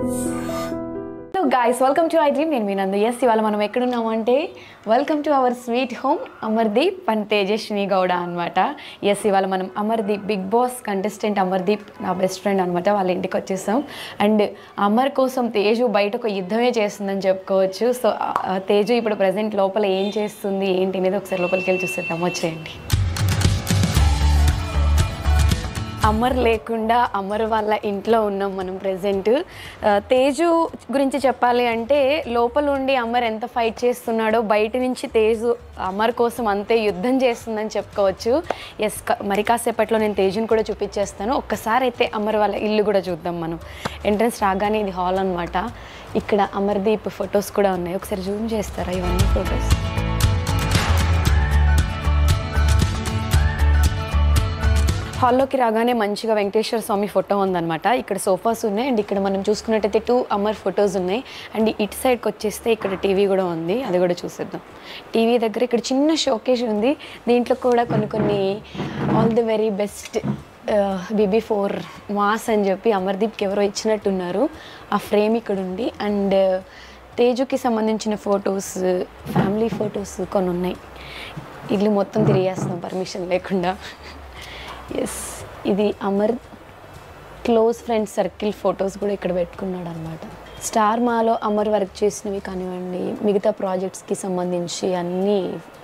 Hello guys, welcome to iDream. నేను మీ నందు. yes ఇవాళ మనం ఎక్కడున్నాము అంటే welcome to our sweet home Amardeep and Tejaswini Gowda అనమాట. ఎస్ ఇవాళ మనం Amardeep Bigg Boss contestant Amardeep నా బెస్ట్ ఫ్రెండ్ అనమాట వాళ్ళ ఇంటికి వచ్చేసాం. అండ్ అమర్ కోసం తేజు బయట ఒక యుద్ధమే చేస్తుందని చెప్పుకోవచ్చు. సో తేజు ఇప్పుడు ప్రజెంట్ లోపల ఏం చేస్తుంది ఏంటి అనేది ఒకసారి లోపలికి వెళ్ళి చూసేద్దాం. వచ్చేయండి. అమర్ లేకుండా అమర్ వాళ్ళ ఇంట్లో ఉన్నాం మనం ప్రెజెంట్. తేజు గురించి చెప్పాలి అంటే లోపల ఉండి అమర్ ఎంత ఫైట్ చేస్తున్నాడో బయట నుంచి తేజు అమర్ కోసం అంతే యుద్ధం చేస్తుందని చెప్పుకోవచ్చు. ఎస్ మరి కాసేపట్లో నేను తేజుని కూడా చూపించేస్తాను. ఒక్కసారి అయితే అమర్ వాళ్ళ ఇల్లు కూడా చూద్దాం మనం. ఎంట్రన్స్ రాగానే ఇది హాల్ అనమాట. ఇక్కడ అమర్దీప్ ఫొటోస్ కూడా ఉన్నాయి. ఒకసారి జూమ్ చేస్తారా ఇవన్నీ ఫొటోస్? హాల్లోకి రాగానే మంచిగా వెంకటేశ్వర స్వామి ఫోటో ఉందన్నమాట. ఇక్కడ సోఫాస్ ఉన్నాయి అండ్ ఇక్కడ మనం చూసుకున్నట్టయితే 2 అమర్ ఫొటోస్ ఉన్నాయి. అండ్ ఇటు సైడ్కి వచ్చేస్తే ఇక్కడ టీవీ కూడా ఉంది, అది కూడా చూసేద్దాం. టీవీ దగ్గర ఇక్కడ చిన్న షోకేస్ ఉంది. దీంట్లో కూడా కొన్ని all the very best BB4 mass అని చెప్పి అమర్దీప్కి ఎవరో ఇచ్చినట్టున్నారు. ఆ ఫ్రేమ్ ఇక్కడ ఉంది. అండ్ తేజుకి సంబంధించిన ఫొటోస్, ఫ్యామిలీ ఫొటోస్ కొన్ని ఉన్నాయి. ఇల్లు మొత్తం తిరిగేస్తాం పర్మిషన్ లేకుండా. ఎస్ ఇది Amar close friend circle photos కూడా ఇక్కడ పెట్టుకున్నాడు అనమాట. స్టార్ మాలో అమర్ వర్క్ చేసినవి కానివ్వండి, మిగతా ప్రాజెక్ట్స్కి సంబంధించి అన్ని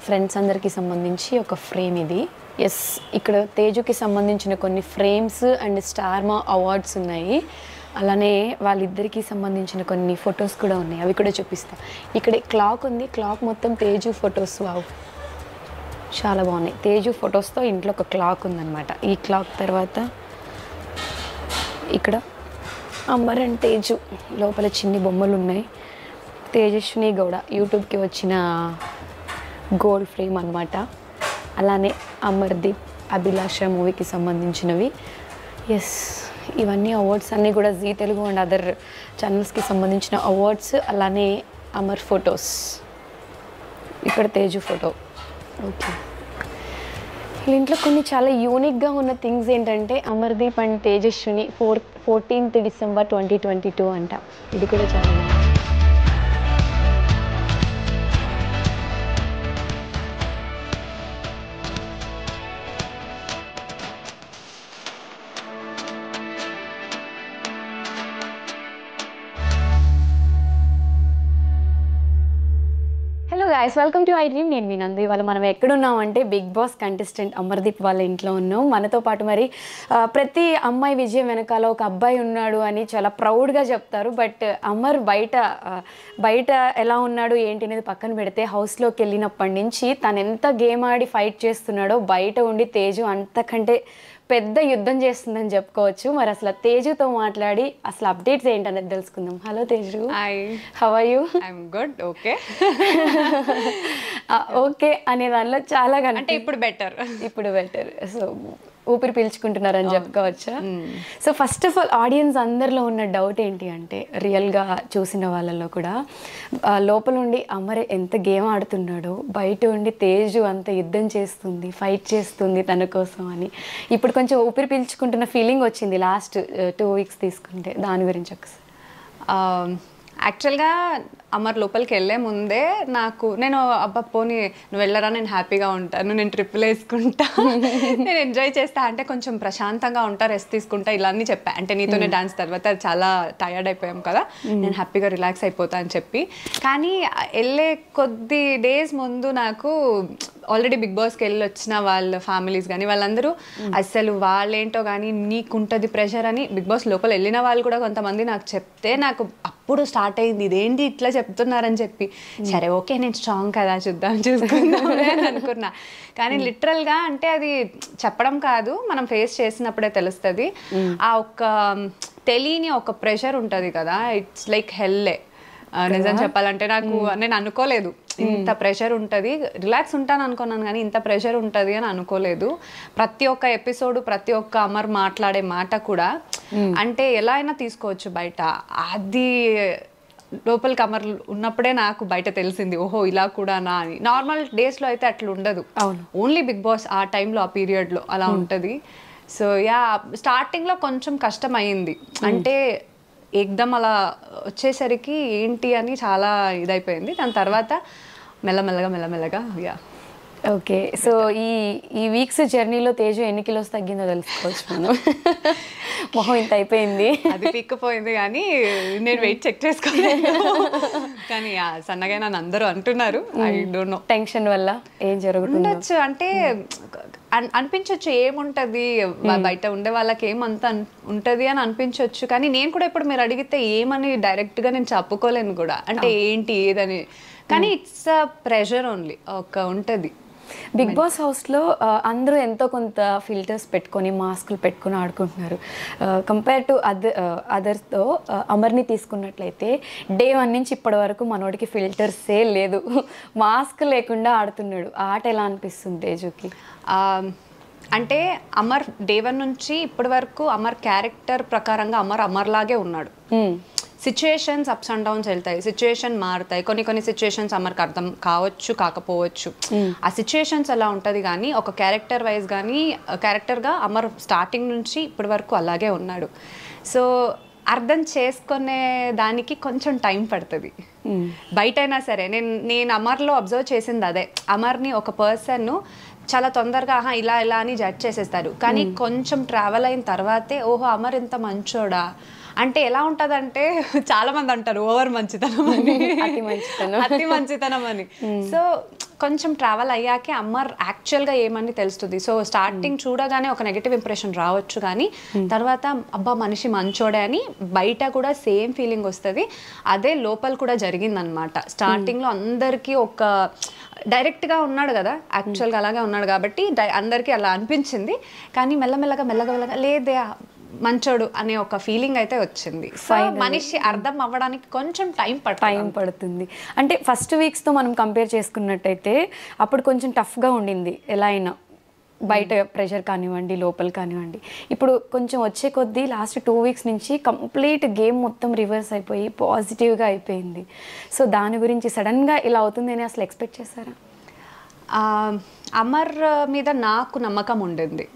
ఫ్రెండ్స్ అందరికీ సంబంధించి ఒక ఫ్రేమ్ ఇది. ఎస్ ఇక్కడ తేజుకి సంబంధించిన కొన్ని ఫ్రేమ్స్ అండ్ స్టార్ మా అవార్డ్స్ ఉన్నాయి. అలానే వాళ్ళిద్దరికీ సంబంధించిన కొన్ని ఫొటోస్ కూడా ఉన్నాయి, అవి కూడా చూపిస్తాను. ఇక్కడ క్లాక్ ఉంది, క్లాక్ మొత్తం తేజు ఫొటోస్. వావ్ చాలా బాగున్నాయి. తేజు ఫొటోస్తో ఇంట్లో ఒక క్లాక్ ఉందన్నమాట. ఈ క్లాక్ తర్వాత ఇక్కడ అమర్ అండ్ తేజు లోపల చిన్ని బొమ్మలు ఉన్నాయి. తేజస్విని గౌడ యూట్యూబ్కి వచ్చిన గోల్డ్ ఫ్రేమ్ అనమాట. అలానే అమర్దీప్ అభిలాష మూవీకి సంబంధించినవి. ఎస్ ఇవన్నీ అవార్డ్స్ అన్నీ కూడా జీ తెలుగు అండ్ అదర్ ఛానల్స్కి సంబంధించిన అవార్డ్స్. అలానే అమర్ ఫొటోస్. ఇక్కడ తేజు ఫోటో. ఓకే ఇంట్లో కొన్ని చాలా యూనిక్గా ఉన్న థింగ్స్ ఏంటంటే Amardeep and Tejaswini 14th December 2022 అంట. ఇది కూడా చాలా గైస్ వెల్కమ్ టు iDream. నేను మీ నందు. ఇవాళ మనం ఎక్కడున్నాం అంటే బిగ్ బాస్ కంటెస్టెంట్ అమర్దీప్ వాళ్ళ ఇంట్లో ఉన్నాం. మనతో పాటు మరి ప్రతి అమ్మాయి విజయం వెనకాల ఒక అబ్బాయి ఉన్నాడు అని చాలా ప్రౌడ్గా చెప్తారు. బట్ అమర్ బయట ఎలా ఉన్నాడు ఏంటి అనేది పక్కన పెడితే హౌస్లోకి వెళ్ళినప్పటి నుంచి తను ఎంత గేమ్ ఆడి ఫైట్ చేస్తున్నాడో బయట ఉండి తేజు అంతకంటే పెద్ద యుద్ధం చేస్తుందని చెప్పుకోవచ్చు. మరి అసలు తేజుతో మాట్లాడి అసలు అప్డేట్స్ ఏంటనేది తెలుసుకుందాం. Hello Teju, how are you? I'm good. Okay okay అనే దానిలో చాలా అంటే ఇప్పుడు బెటర్. సో ఊపిరి పీల్చుకుంటున్నారని చెప్పుకోవచ్చా? So first of all audience అందరిలో ఉన్న డౌట్ ఏంటి అంటే రియల్గా చూసిన వాళ్ళలో కూడా లోపల ఉండి అమర్ ఎంత గేమ్ ఆడుతున్నాడో బయట ఉండి తేజు అంత యుద్ధం చేస్తుంది, ఫైట్ చేస్తుంది తన కోసం అని ఇప్పుడు కొంచెం ఊపిరి పీల్చుకుంటున్న ఫీలింగ్ వచ్చింది లాస్ట్ 2 weeks తీసుకుంటే. దాని గురించి ఒకసారి. యాక్చువల్గా అమర్ లోపలికి వెళ్ళే ముందే నేను అబ్బా పోనీ నువ్వు వెళ్ళరా, నేను హ్యాపీగా ఉంటాను, నేను ట్రిప్పులు వేసుకుంటా, నేను ఎంజాయ్ చేస్తా, అంటే కొంచెం ప్రశాంతంగా ఉంటా, రెస్ట్ తీసుకుంటా, ఇలా అన్నీ చెప్పా. అంటే నీతోనే డాన్స్ తర్వాత చాలా టయర్డ్ అయిపోయాం కదా, నేను హ్యాపీగా రిలాక్స్ అయిపోతా అని చెప్పి. కానీ వెళ్ళే కొద్ది డేస్ ముందు నాకు ఆల్రెడీ బిగ్ బాస్కి వెళ్ళి వచ్చిన వాళ్ళ ఫ్యామిలీస్ కానీ వాళ్ళందరూ అసలు వాళ్ళేంటో కానీ నీకుంటుంది ప్రెషర్ అని బిగ్ బాస్ లోపల వెళ్ళిన వాళ్ళు కూడా కొంతమంది నాకు చెప్తే నాకు అప్పుడు స్టార్ట్ అయింది ఇదేంటి ఇట్లా చెప్తున్నారని చెప్పి. సరే ఓకే నేను స్ట్రాంగ్ కదా చూసుకుందాం అని అనుకున్నా. కానీ లిటరల్గా అంటే అది చెప్పడం కాదు, మనం ఫేస్ చేసినప్పుడే తెలుస్తుంది. ఆ ఒక్క తెలియని ఒక ప్రెషర్ ఉంటుంది కదా, ఇట్స్ లైక్ హెల్లే. నిజం చెప్పాలంటే నేను అనుకోలేదు ఇంత ప్రెషర్ ఉంటుంది. రిలాక్స్ ఉంటాను అనుకున్నాను కానీ ఇంత ప్రెషర్ ఉంటుంది అని అనుకోలేదు. ప్రతి ఒక్క ఎపిసోడ్, ప్రతి ఒక్క అమర్ మాట్లాడే మాట కూడా అంటే ఎలా అయినా తీసుకోవచ్చు బయట. అది లోపలికి అమర్ ఉన్నప్పుడే నాకు బయట తెలిసింది, ఓహో ఇలా కూడానా అని. నార్మల్ డేస్లో అయితే అట్లా ఉండదు, ఓన్లీ బిగ్ బాస్ ఆ టైంలో ఆ పీరియడ్లో అలా ఉంటుంది. సో యా స్టార్టింగ్లో కొంచెం కష్టం అయ్యింది. అంటే ఏకదమ్ అలా వచ్చేసరికి ఏంటి అని చాలా ఇదైపోయింది. దాని తర్వాత మెల్లమెల్లగా యా. ఓకే, సో ఈ వీక్స్ జర్నీలో తేజు ఎన్ని కిలోస్ తగ్గిందో తెలుసుకోవచ్చు మనం. మొహం ఇంత అయిపోయింది. అది పీక్కపోయింది కానీ నేను వెయిట్ చెక్ చేసుకోలేదు. కానీ సన్నగా నన్ను అందరూ అంటున్నారు. ఐ డోంట్ నో టెన్షన్ వల్ల ఏం జరుగుతుందో. ఉండొచ్చు, అంటే అనిపించవచ్చు ఏముంటది, బయట ఉండే వాళ్ళకి ఏమంత ఉంటది అని అనిపించవచ్చు. కానీ నేను కూడా ఇప్పుడు మీరు అడిగితే ఏమని డైరెక్ట్ గా నేను చెప్పుకోలేను కూడా, అంటే ఏంటి ఏదని. కానీ ఇట్స్ అ ప్రెషర్ ఓన్లీ ఒక ఉంటది. బిగ్ బాస్ హౌస్లో అందరూ ఎంతో కొంత ఫిల్టర్స్ పెట్టుకొని మాస్కులు పెట్టుకొని ఆడుకుంటున్నారు. కంపేర్ టు అదర్స్తో అమర్ని తీసుకున్నట్లయితే డే 1 నుంచి ఇప్పటి వరకు మనోడికి ఫిల్టర్సే లేదు, మాస్క్ లేకుండా ఆడుతున్నాడు. ఆట ఎలా అనిపిస్తుంది తేజుకి? అంటే అమర్ డే 1 నుంచి ఇప్పటి వరకు అమర్ క్యారెక్టర్ ప్రకారంగా అమర్ లాగే ఉన్నాడు. సిచ్యుయేషన్స్ అప్స్ అండ్ డౌన్స్ వెళ్తాయి, సిచ్యుయేషన్ మారుతాయి. కొన్ని సిచ్యుయేషన్స్ అమర్కి అర్థం కావచ్చు కాకపోవచ్చు, ఆ సిచ్యుయేషన్స్ అలా ఉంటుంది. కానీ ఒక క్యారెక్టర్ వైజ్ కానీ క్యారెక్టర్గా అమర్ స్టార్టింగ్ నుంచి ఇప్పటి వరకు అలాగే ఉన్నాడు. సో అర్థం చేసుకునే దానికి కొంచెం టైం పడుతుంది. బయటైనా సరే నేను అమర్లో అబ్జర్వ్ చేసింది అదే. అమర్ని ఒక పర్సన్ చాలా తొందరగా ఇలా అని జడ్జ్ చేసేస్తారు. కానీ కొంచెం ట్రావెల్ అయిన తర్వాతే ఓహో అమర్ ఇంత మంచోడా అంటే ఎలా ఉంటుందంటే, చాలా మంది అంటారు ఓవర్ మంచితనం అని, అతి మంచితనం అని. సో కొంచెం ట్రావెల్ అయ్యాకే అమర్ యాక్చువల్గా ఏమని తెలుస్తుంది. సో స్టార్టింగ్ చూడగానే ఒక నెగిటివ్ ఇంప్రెషన్ రావచ్చు, కానీ తర్వాత అబ్బా మనిషి మంచోడే అని బయట కూడా సేమ్ ఫీలింగ్ వస్తుంది. అదే లోపల కూడా జరిగిందనమాట. స్టార్టింగ్లో అందరికీ ఒక డైరెక్ట్గా ఉన్నాడు కదా, యాక్చువల్గా అలాగే ఉన్నాడు కాబట్టి అందరికీ అలా అనిపించింది. కానీ మెల్లమెల్లగా లేదే మంచోడు అనే ఒక ఫీలింగ్ అయితే వచ్చింది. సో మనిషి అర్థం అవ్వడానికి కొంచెం టైం పడుతుంది. అంటే ఫస్ట్ వీక్స్తో మనం కంపేర్ చేసుకున్నట్టయితే అప్పుడు కొంచెం టఫ్గా ఉండింది, ఎలా అయినా బయట ప్రెషర్ కానివ్వండి లోపల కానివ్వండి. ఇప్పుడు కొంచెం వచ్చే కొద్దీ లాస్ట్ 2 వీక్స్ నుంచి కంప్లీట్ గేమ్ మొత్తం రివర్స్ అయిపోయి పాజిటివ్గా అయిపోయింది. సో దాని గురించి సడన్గా ఇలా అవుతుంది అని అసలు ఎక్స్పెక్ట్ చేశారా? అమర్ మీద నాకు నమ్మకం ఉండింది,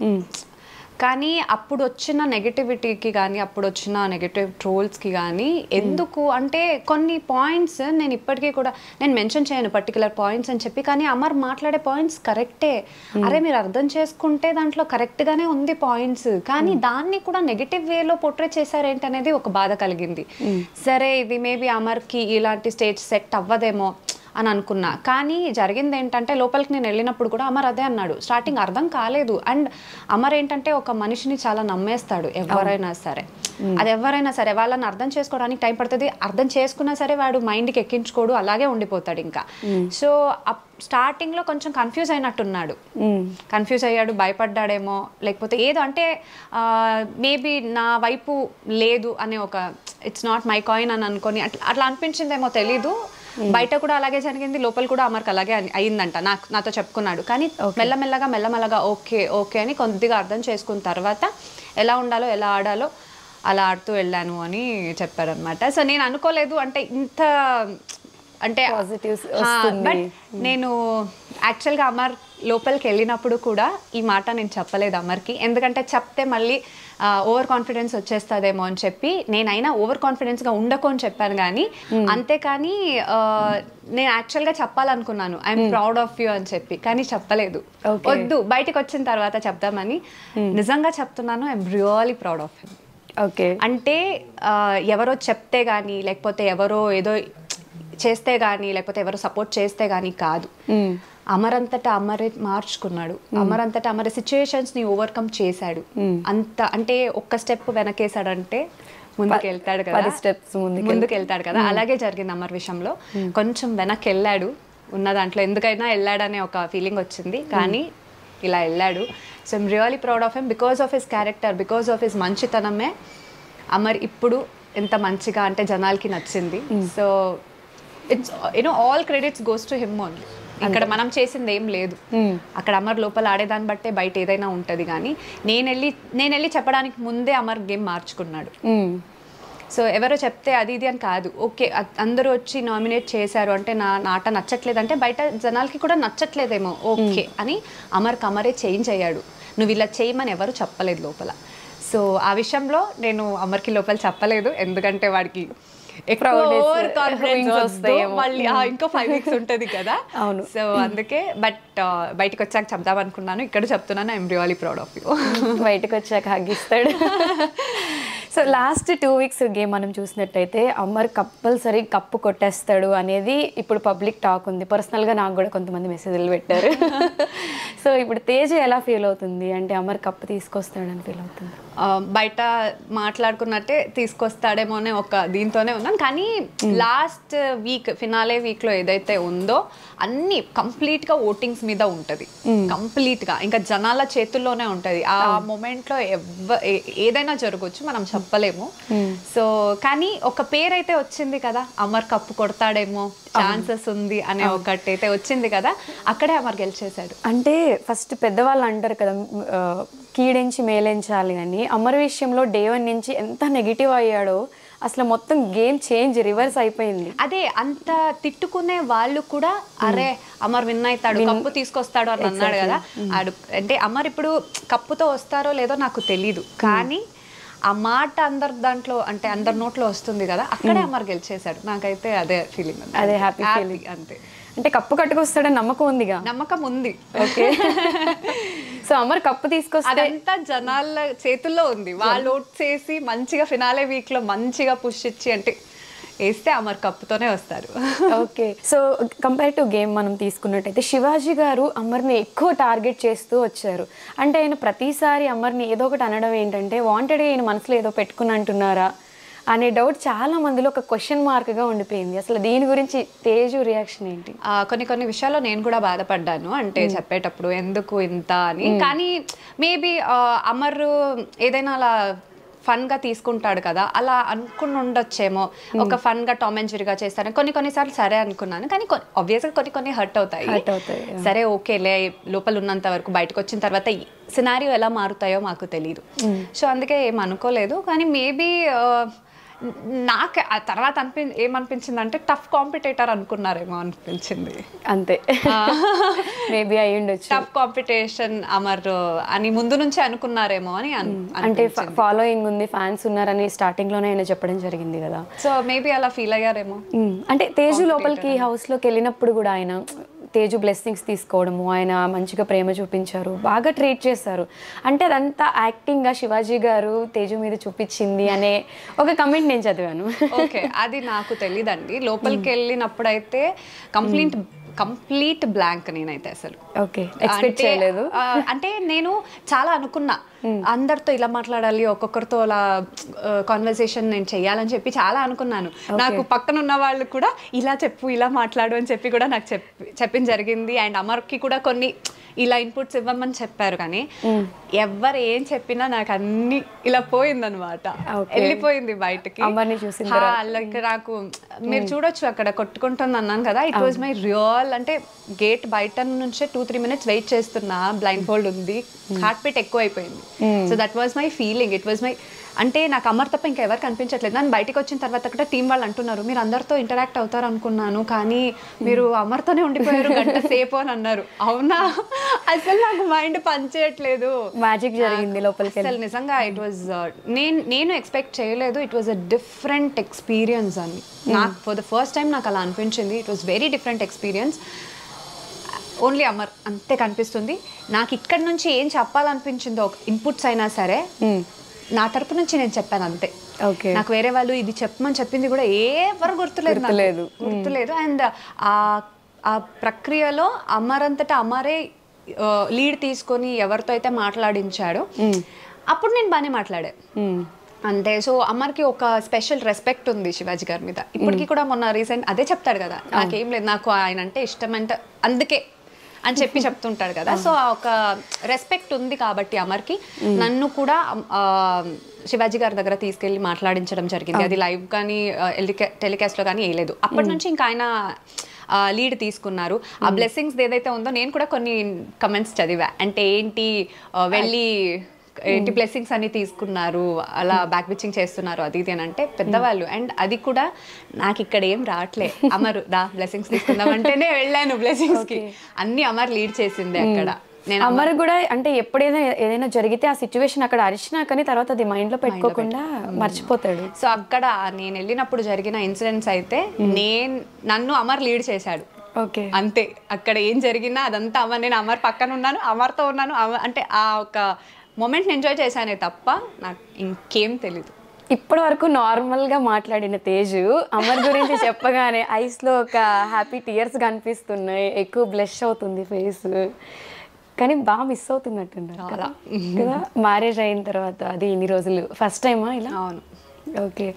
కానీ అప్పుడు వచ్చిన నెగటివిటీకి కానీ అప్పుడు వచ్చిన నెగటివ్ ట్రోల్స్కి కానీ ఎందుకు అంటే కొన్ని పాయింట్స్ నేను ఇప్పటికీ కూడా నేను మెన్షన్ చేయను పర్టికులర్ పాయింట్స్ అని చెప్పి, కానీ అమర్ మాట్లాడే పాయింట్స్ కరెక్టే. అరే మీరు అర్థం చేసుకుంటే దాంట్లో కరెక్ట్గానే ఉంది పాయింట్స్, కానీ దాన్ని కూడా నెగటివ్ వేలో పోర్ట్రే చేశారేంటి అనేది ఒక బాధ కలిగింది. సరే ఇది మేబీ అమర్కి ఇలాంటి స్టేజ్ సెట్ అవ్వదేమో అని అనుకున్నా. కానీ జరిగింది ఏంటంటే లోపలికి నేను వెళ్ళినప్పుడు కూడా అమర్ అదే అన్నాడు. స్టార్టింగ్ అర్థం కాలేదు. అండ్ అమర్ ఏంటంటే ఒక మనిషిని చాలా నమ్మేస్తాడు ఎవరైనా సరే. అది ఎవరైనా సరే వాళ్ళని అర్థం చేసుకోవడానికి టైం పడుతుంది. అర్థం చేసుకున్నా సరే వాడు మైండ్కి ఎక్కించుకోడు, అలాగే ఉండిపోతాడు ఇంకా. సో స్టార్టింగ్లో కొంచెం కన్ఫ్యూజ్ అయినట్టున్నాడు, కన్ఫ్యూజ్ అయ్యాడు, భయపడ్డాడేమో, లేకపోతే ఏదో అంటే మేబీ నా వైపు లేదు అనే ఒక ఇట్స్ నాట్ మై కాయిన్ అని అనుకొని అట్లా అనిపించిందేమో తెలీదు. బయట కూడా అలాగే జరిగింది, లోపల కూడా అమర్కి అలాగే అయిందంట, నాతో చెప్పుకున్నాడు. కానీ మెల్లమెల్లగా ఓకే అని కొద్దిగా అర్థం చేసుకున్న తర్వాత ఎలా ఉండాలో ఎలా ఆడాలో అలా ఆడుతూ వెళ్ళాను అని చెప్పారనమాట. సో నేను అనుకోలేదు అంటే ఇంత అంటే బట్ నేను యాక్చువల్గా అమర్ లోపలికి వెళ్ళినప్పుడు కూడా ఈ మాట నేను చెప్పలేదు అమర్కి, ఎందుకంటే చెప్తే మళ్ళీ ఓవర్ కాన్ఫిడెన్స్ వచ్చేస్తుందేమో అని చెప్పి నేనైనా ఓవర్ కాన్ఫిడెన్స్గా ఉండకు అని చెప్పాను. కానీ అంతేకాని నేను యాక్చువల్గా చెప్పాలనుకున్నాను ఐఎమ్ ప్రౌడ్ ఆఫ్ యూ అని చెప్పి, కానీ చెప్పలేదు. వద్దు బయటకు వచ్చిన తర్వాత చెప్దామని. నిజంగా చెప్తున్నాను, I'm really proud of him. Okay, అంటే ఎవరో చెప్తే కానీ లేకపోతే ఎవరో ఏదో చేస్తే కానీ లేకపోతే ఎవరో సపోర్ట్ చేస్తే కానీ కాదు. అమరంతటా అమరే మార్చుకున్నాడు, అమరంతటా అమరే సిచ్యుయేషన్స్ ని ఓవర్కమ్ చేశాడు. అంత అంటే ఒక్క స్టెప్ వెనకేసాడంటే ముందుకు వెళ్తాడు కదా, 10 steps ముందుకు వెళ్తాడు కదా. అలాగే జరిగింది అమర్ విషయంలో. కొంచెం వెనక్కి వెళ్ళాడు, ఉన్న దాంట్లో ఎందుకైనా వెళ్ళాడనే ఒక ఫీలింగ్ వచ్చింది, కానీ ఇలా వెళ్ళాడు. So I'm really proud of him because of his character, because of his మంచితనమే అమర్ ఇప్పుడు ఎంత మంచిగా అంటే జనాలకి నచ్చింది. So it's all credits goes to him only. ఇక్కడ మనం చేసింది ఏం లేదు, అక్కడ అమర్ లోపల ఆడేదాన్ని బట్టే బయట ఏదైనా ఉంటుంది. కానీ నేను వెళ్ళి చెప్పడానికి ముందే అమర్ గేమ్ మార్చుకున్నాడు. సో ఎవరో చెప్తే అది ఇది అని కాదు, ఓకే అందరూ వచ్చి నామినేట్ చేశారు అంటే నా ఆట నచ్చట్లేదు అంటే బయట జనాలకి కూడా నచ్చట్లేదేమో ఓకే అని అమర్కి అమరే చేంజ్ అయ్యాడు. నువ్వు ఇలా చేయమని ఎవరు చెప్పలేదు లోపల. సో ఆ విషయంలో నేను అమర్కి లోపల చెప్పలేదు, ఎందుకంటే వాడికి ఓవర్ కాన్ఫిడెన్స్ వస్తాయి, మళ్ళీ ఇంకో 5 weeks ఉంటుంది కదా. అవును. సో అందుకే బట్ బయటకు వచ్చాక చెప్దాం అనుకున్నాను, ఇక్కడ చెప్తున్నాను, I'm really proud of you. బయటకు వచ్చాక హగ్గిస్తాడు. సో లాస్ట్ 2 weeks గేమ్ మనం చూసినట్టయితే అమర్ కంపల్సరీ కప్పు కొట్టేస్తాడు అనేది ఇప్పుడు పబ్లిక్ టాక్ ఉంది. పర్సనల్గా నాకు కూడా కొంతమంది మెసేజ్లు పెట్టారు. సో ఇప్పుడు తేజ ఎలా ఫీల్ అవుతుంది అంటే అమర్ కప్పు తీసుకొస్తాడని ఫీల్ అవుతుంది? బయట మాట్లాడుకున్నట్టే తీసుకొస్తాడేమో అనే ఒక దీంతోనే ఉన్నాను, కానీ లాస్ట్ వీక్ ఫినాలే వీక్లో ఏదైతే ఉందో అన్ని కంప్లీట్గా ఓటింగ్స్ మీద ఉంటుంది, కంప్లీట్గా ఇంకా జనాల చేతుల్లోనే ఉంటుంది. ఆ మూమెంట్లో ఏదైనా జరగవచ్చు, మనం చెప్పలేము. సో కానీ ఒక పేరైతే వచ్చింది కదా, అమర్ కప్పు కొడతాడేమో, ఛాన్సెస్ ఉంది అనే ఒకటి అయితే వచ్చింది కదా, అక్కడే అమర్ గెలిచేశాడు. అంటే ఫస్ట్ పెద్దవాళ్ళు అంటారు కదా కీడించి మేలించాలి అని. అమర్ విషయంలో డే 1 నుంచి ఎంత నెగిటివ్ అయ్యాడో అసలు మొత్తం గేమ్ చేంజ్ రివర్స్ అయిపోయింది. అదే అంత తిట్టుకునే వాళ్ళు కూడా అరే అమర్ విన్ అవుతాడు, కప్పు తీసుకొస్తాడు అని అన్నాడు కదా. అంటే అమర్ ఇప్పుడు కప్పుతో వస్తారో లేదో నాకు తెలీదు, కానీ ఆ మాట అందరి దాంట్లో అంటే అందరి నోట్లో వస్తుంది కదా, అక్కడే అమర్ గెలిచేశాడు. నాకైతే అదే ఫీలింగ్, అదే హ్యాపీ ఫీలింగ్. అంతే. అంటే కప్పు కట్టుకొస్తాడని నమ్మకం ఉందిగా? నమ్మకం ఉంది. ఓకే. సో అమర్ కప్పు తీసుకొస్తే అదంతా జనాల చేతుల్లో ఉంది. వాళ్ళు ఓట్ చేసి మంచిగా ఫినాలే వీక్ లో మంచిగా పుష్ ఇచ్చి అంటే వేస్తే అమర్ కప్పుతోనే వస్తారు. Okay. So compare to game మనం తీసుకున్నట్టయితే శివాజీ గారు అమర్ని ఎక్కువ టార్గెట్ చేస్తూ వచ్చారు. అంటే ఆయన ప్రతిసారి అమర్ని ఏదో ఒకటి అనడం ఏంటంటే వాంటెడ్గా ఈయన మనసులో ఏదో పెట్టుకుని అంటున్నారా అనే డౌట్ చాలా మందిలో ఒక క్వశ్చన్ మార్క్గా ఉండిపోయింది. అసలు దీని గురించి తేజు రియాక్షన్ ఏంటి? కొన్ని విషయాల్లో నేను కూడా బాధపడ్డాను, అంటే చెప్పేటప్పుడు ఎందుకు ఇంత అని. కానీ మేబీ అమర్ ఏదైనా అలా ఫన్గా తీసుకుంటాడు కదా, అలా అనుకుని ఉండొచ్చేమో. ఒక ఫన్గా టామ్ అండ్ జెర్రీగా చేస్తాను కొన్నిసార్లు సరే అనుకున్నాను, కానీ ఆబ్వియస్గా కొన్ని హర్ట్ అవుతాయి. సరే ఓకేలే, లోపల ఉన్నంత వరకు, బయటకు వచ్చిన తర్వాత సినారియో ఎలా మారుతాయో మాకు తెలియదు. సో అందుకే ఏం అనుకోలేదు. కానీ మేబీ నాకు ఆ తర్వాత ఏమనిపించింది అంటే టఫ్ కాంపిటేటర్ అనుకున్నారేమో అనిపించింది. అంతే, మేబీ అయి ఉండొచ్చు. టఫ్ కాంపిటీషన్ అమర్ అని ముందు నుంచే అనుకున్నారేమో అని. అంటే ఫాలోయింగ్ ఉంది, ఫ్యాన్స్ ఉన్నారని స్టార్టింగ్ లోనే ఆయన చెప్పడం జరిగింది కదా. సో మేబీ అలా ఫీల్ అయ్యారేమో. అంటే తేజు లోపలికి హౌస్ లోకి వెళ్ళినప్పుడు కూడా ఆయన తేజు బ్లెస్సింగ్స్ తీసుకోవడము, ఆయన మంచిగా ప్రేమ చూపించారు, బాగా ట్రీట్ చేశారు. అంటే అదంతా యాక్టింగ్గా శివాజీ గారు తేజు మీద చూపించింది అనే ఒక కమెంట్ నేను చదివాను. ఓకే, అది నాకు తెలీదండి. లోపలికి వెళ్ళినప్పుడు అయితే కంప్లీట్ బ్లాంక్ నేనైతే అసలు. ఓకే, ఎక్స్పెక్ట్ చేయలేదు. అంటే నేను చాలా అనుకున్నా అందరితో ఇలా మాట్లాడాలి, ఒక్కొక్కరితో అలా కాన్వర్సేషన్ నేను చెయ్యాలని చెప్పి చాలా అనుకున్నాను. నాకు పక్కన ఉన్న వాళ్ళు కూడా ఇలా చెప్పు, ఇలా మాట్లాడు అని చెప్పి కూడా నాకు చెప్పింది జరిగింది. అండ్ అమర్కి కూడా కొన్ని ఇలా ఇన్పుట్స్ ఇవ్వమని చెప్పారు, కానీ ఎవరు ఏం చెప్పినా నాకు అన్ని ఇలా పోయిందనమాట, వెళ్ళిపోయింది బయటకి. నాకు మీరు చూడొచ్చు అక్కడ కొట్టుకుంటుంది అన్నాను కదా, ఇట్ వాజ్ మై రియల్. అంటే గేట్ బయట నుంచే 2-3 minutes వెయిట్ చేస్తున్నా, బ్లైండ్ ఫోల్డ్ ఉంది, హార్ట్ బీట్ ఎక్కువ అయిపోయింది. So that was my feeling, it was my. అంటే నాకు అమర్ తప్ప ఇంకా ఎవరు కనిపించట్లేదు. నేను బయటకు వచ్చిన తర్వాత కూడా టీం వాళ్ళు అంటున్నారు మీరు అందరితో ఇంటరాక్ట్ అవుతారు అనుకున్నాను, కానీ మీరు అమర్తోనే ఉండిపోయారు గంట సేపు అని అన్నారు. అవునా, అసలు నాకు మైండ్ పనిచేయట్లేదు. మ్యాజిక్ జరిగింది లోపలికి. అసలు నిజంగా ఇట్ వాజ్ నేను ఎక్స్పెక్ట్ చేయలేదు. It was a different experience అని నాకు ఫర్ ద ఫస్ట్ టైం నాకు అలా అనిపించింది. It was very different experience. Only Amar అంతే కనిపిస్తుంది నాకు. ఇక్కడ నుంచి ఏం చెప్పాలనిపించిందో ఇన్పుట్స్ అయినా సరే నా తరపు నుంచి నేను చెప్పాను అంతే. నాకు వేరే వాళ్ళు ఇది చెప్పమని చెప్పింది కూడా ఎవరు గుర్తులేదు. అండ్ ఆ ప్రక్రియలో అమర్ అంతటా అమరే లీడ్ తీసుకొని ఎవరితో అయితే మాట్లాడించాడో అప్పుడు నేను బాగానే మాట్లాడా అంతే. సో అమర్కి ఒక స్పెషల్ రెస్పెక్ట్ ఉంది శివాజీ గారి మీద ఇప్పటికీ కూడా. మొన్న రీసెంట్ అదే చెప్తాడు కదా, నాకేం లేదు, నాకు ఆయన అంటే ఇష్టం అంటే అందుకే అని చెప్పి చెప్తుంటాడు కదా. సో ఒక రెస్పెక్ట్ ఉంది కాబట్టి అమర్కి. నన్ను కూడా శివాజీ గారి దగ్గర తీసుకెళ్ళి మాట్లాడించడం జరిగింది. అది లైవ్ కానీ టెలికాస్ట్లో కానీ వేయలేదు. అప్పటి నుంచి ఇంకా ఆయన లీడ్ తీసుకున్నారు. ఆ బ్లెస్సింగ్స్ ఏదైతే ఉందో నేను కూడా కొన్ని కమెంట్స్ చదివా. అంటే ఏంటి వెళ్ళి ఏంటి బ్లెస్సింగ్స్ అన్ని తీసుకున్నారు, అలా బ్యాక్ బిచ్చింగ్ చేస్తున్నారు అది ఇది అని అంటే పెద్దవాళ్ళు. అండ్ అది కూడా నాకు ఇక్కడ ఏం రావట్లే. అమర్ దా బ్లెస్సింగ్స్ తీసుకుందాం అంటేనే వెళ్ళాను బ్లెస్సింగ్స్ కి. అన్ని అమర్ లీడ్ చేసింది అక్కడ. అమర్ కూడా అంటే ఎప్పుడైనా ఏదైనా జరిగితే ఆ సిచ్యువేషన్ అక్కడ అరిచినా కానీ తర్వాత అది మైండ్ లో పెట్టుకోకుండా మర్చిపోతాడు. సో అక్కడ నేను వెళ్ళినప్పుడు జరిగిన ఇన్సిడెంట్స్ అయితే నన్ను అమర్ లీడ్ చేశాడు. ఓకే, అంతే. అక్కడ ఏం జరిగినా అదంతా అమర్, నేను అమర్ పక్కన ఉన్నాను, అమర్తో ఉన్నాను. అంటే ఆ ఒక మూమెంట్ని ఎంజాయ్ చేశానే తప్ప నాకు ఇంకేం తెలీదు. ఇప్పటి వరకు నార్మల్గా మాట్లాడిన తేజు అమర్ గురించి చెప్పగానే ఐస్లో ఒక హ్యాపీ టీయర్స్ కనిపిస్తున్నాయి, ఎక్కువ బ్లష్ అవుతుంది ఫేస్, కానీ బాగా మిస్ అవుతున్నట్టున్నారు కదా. మ్యారేజ్ అయిన తర్వాత అది ఇన్ని రోజులు ఫస్ట్ టైమా ఇలా? అవును. ఓకే.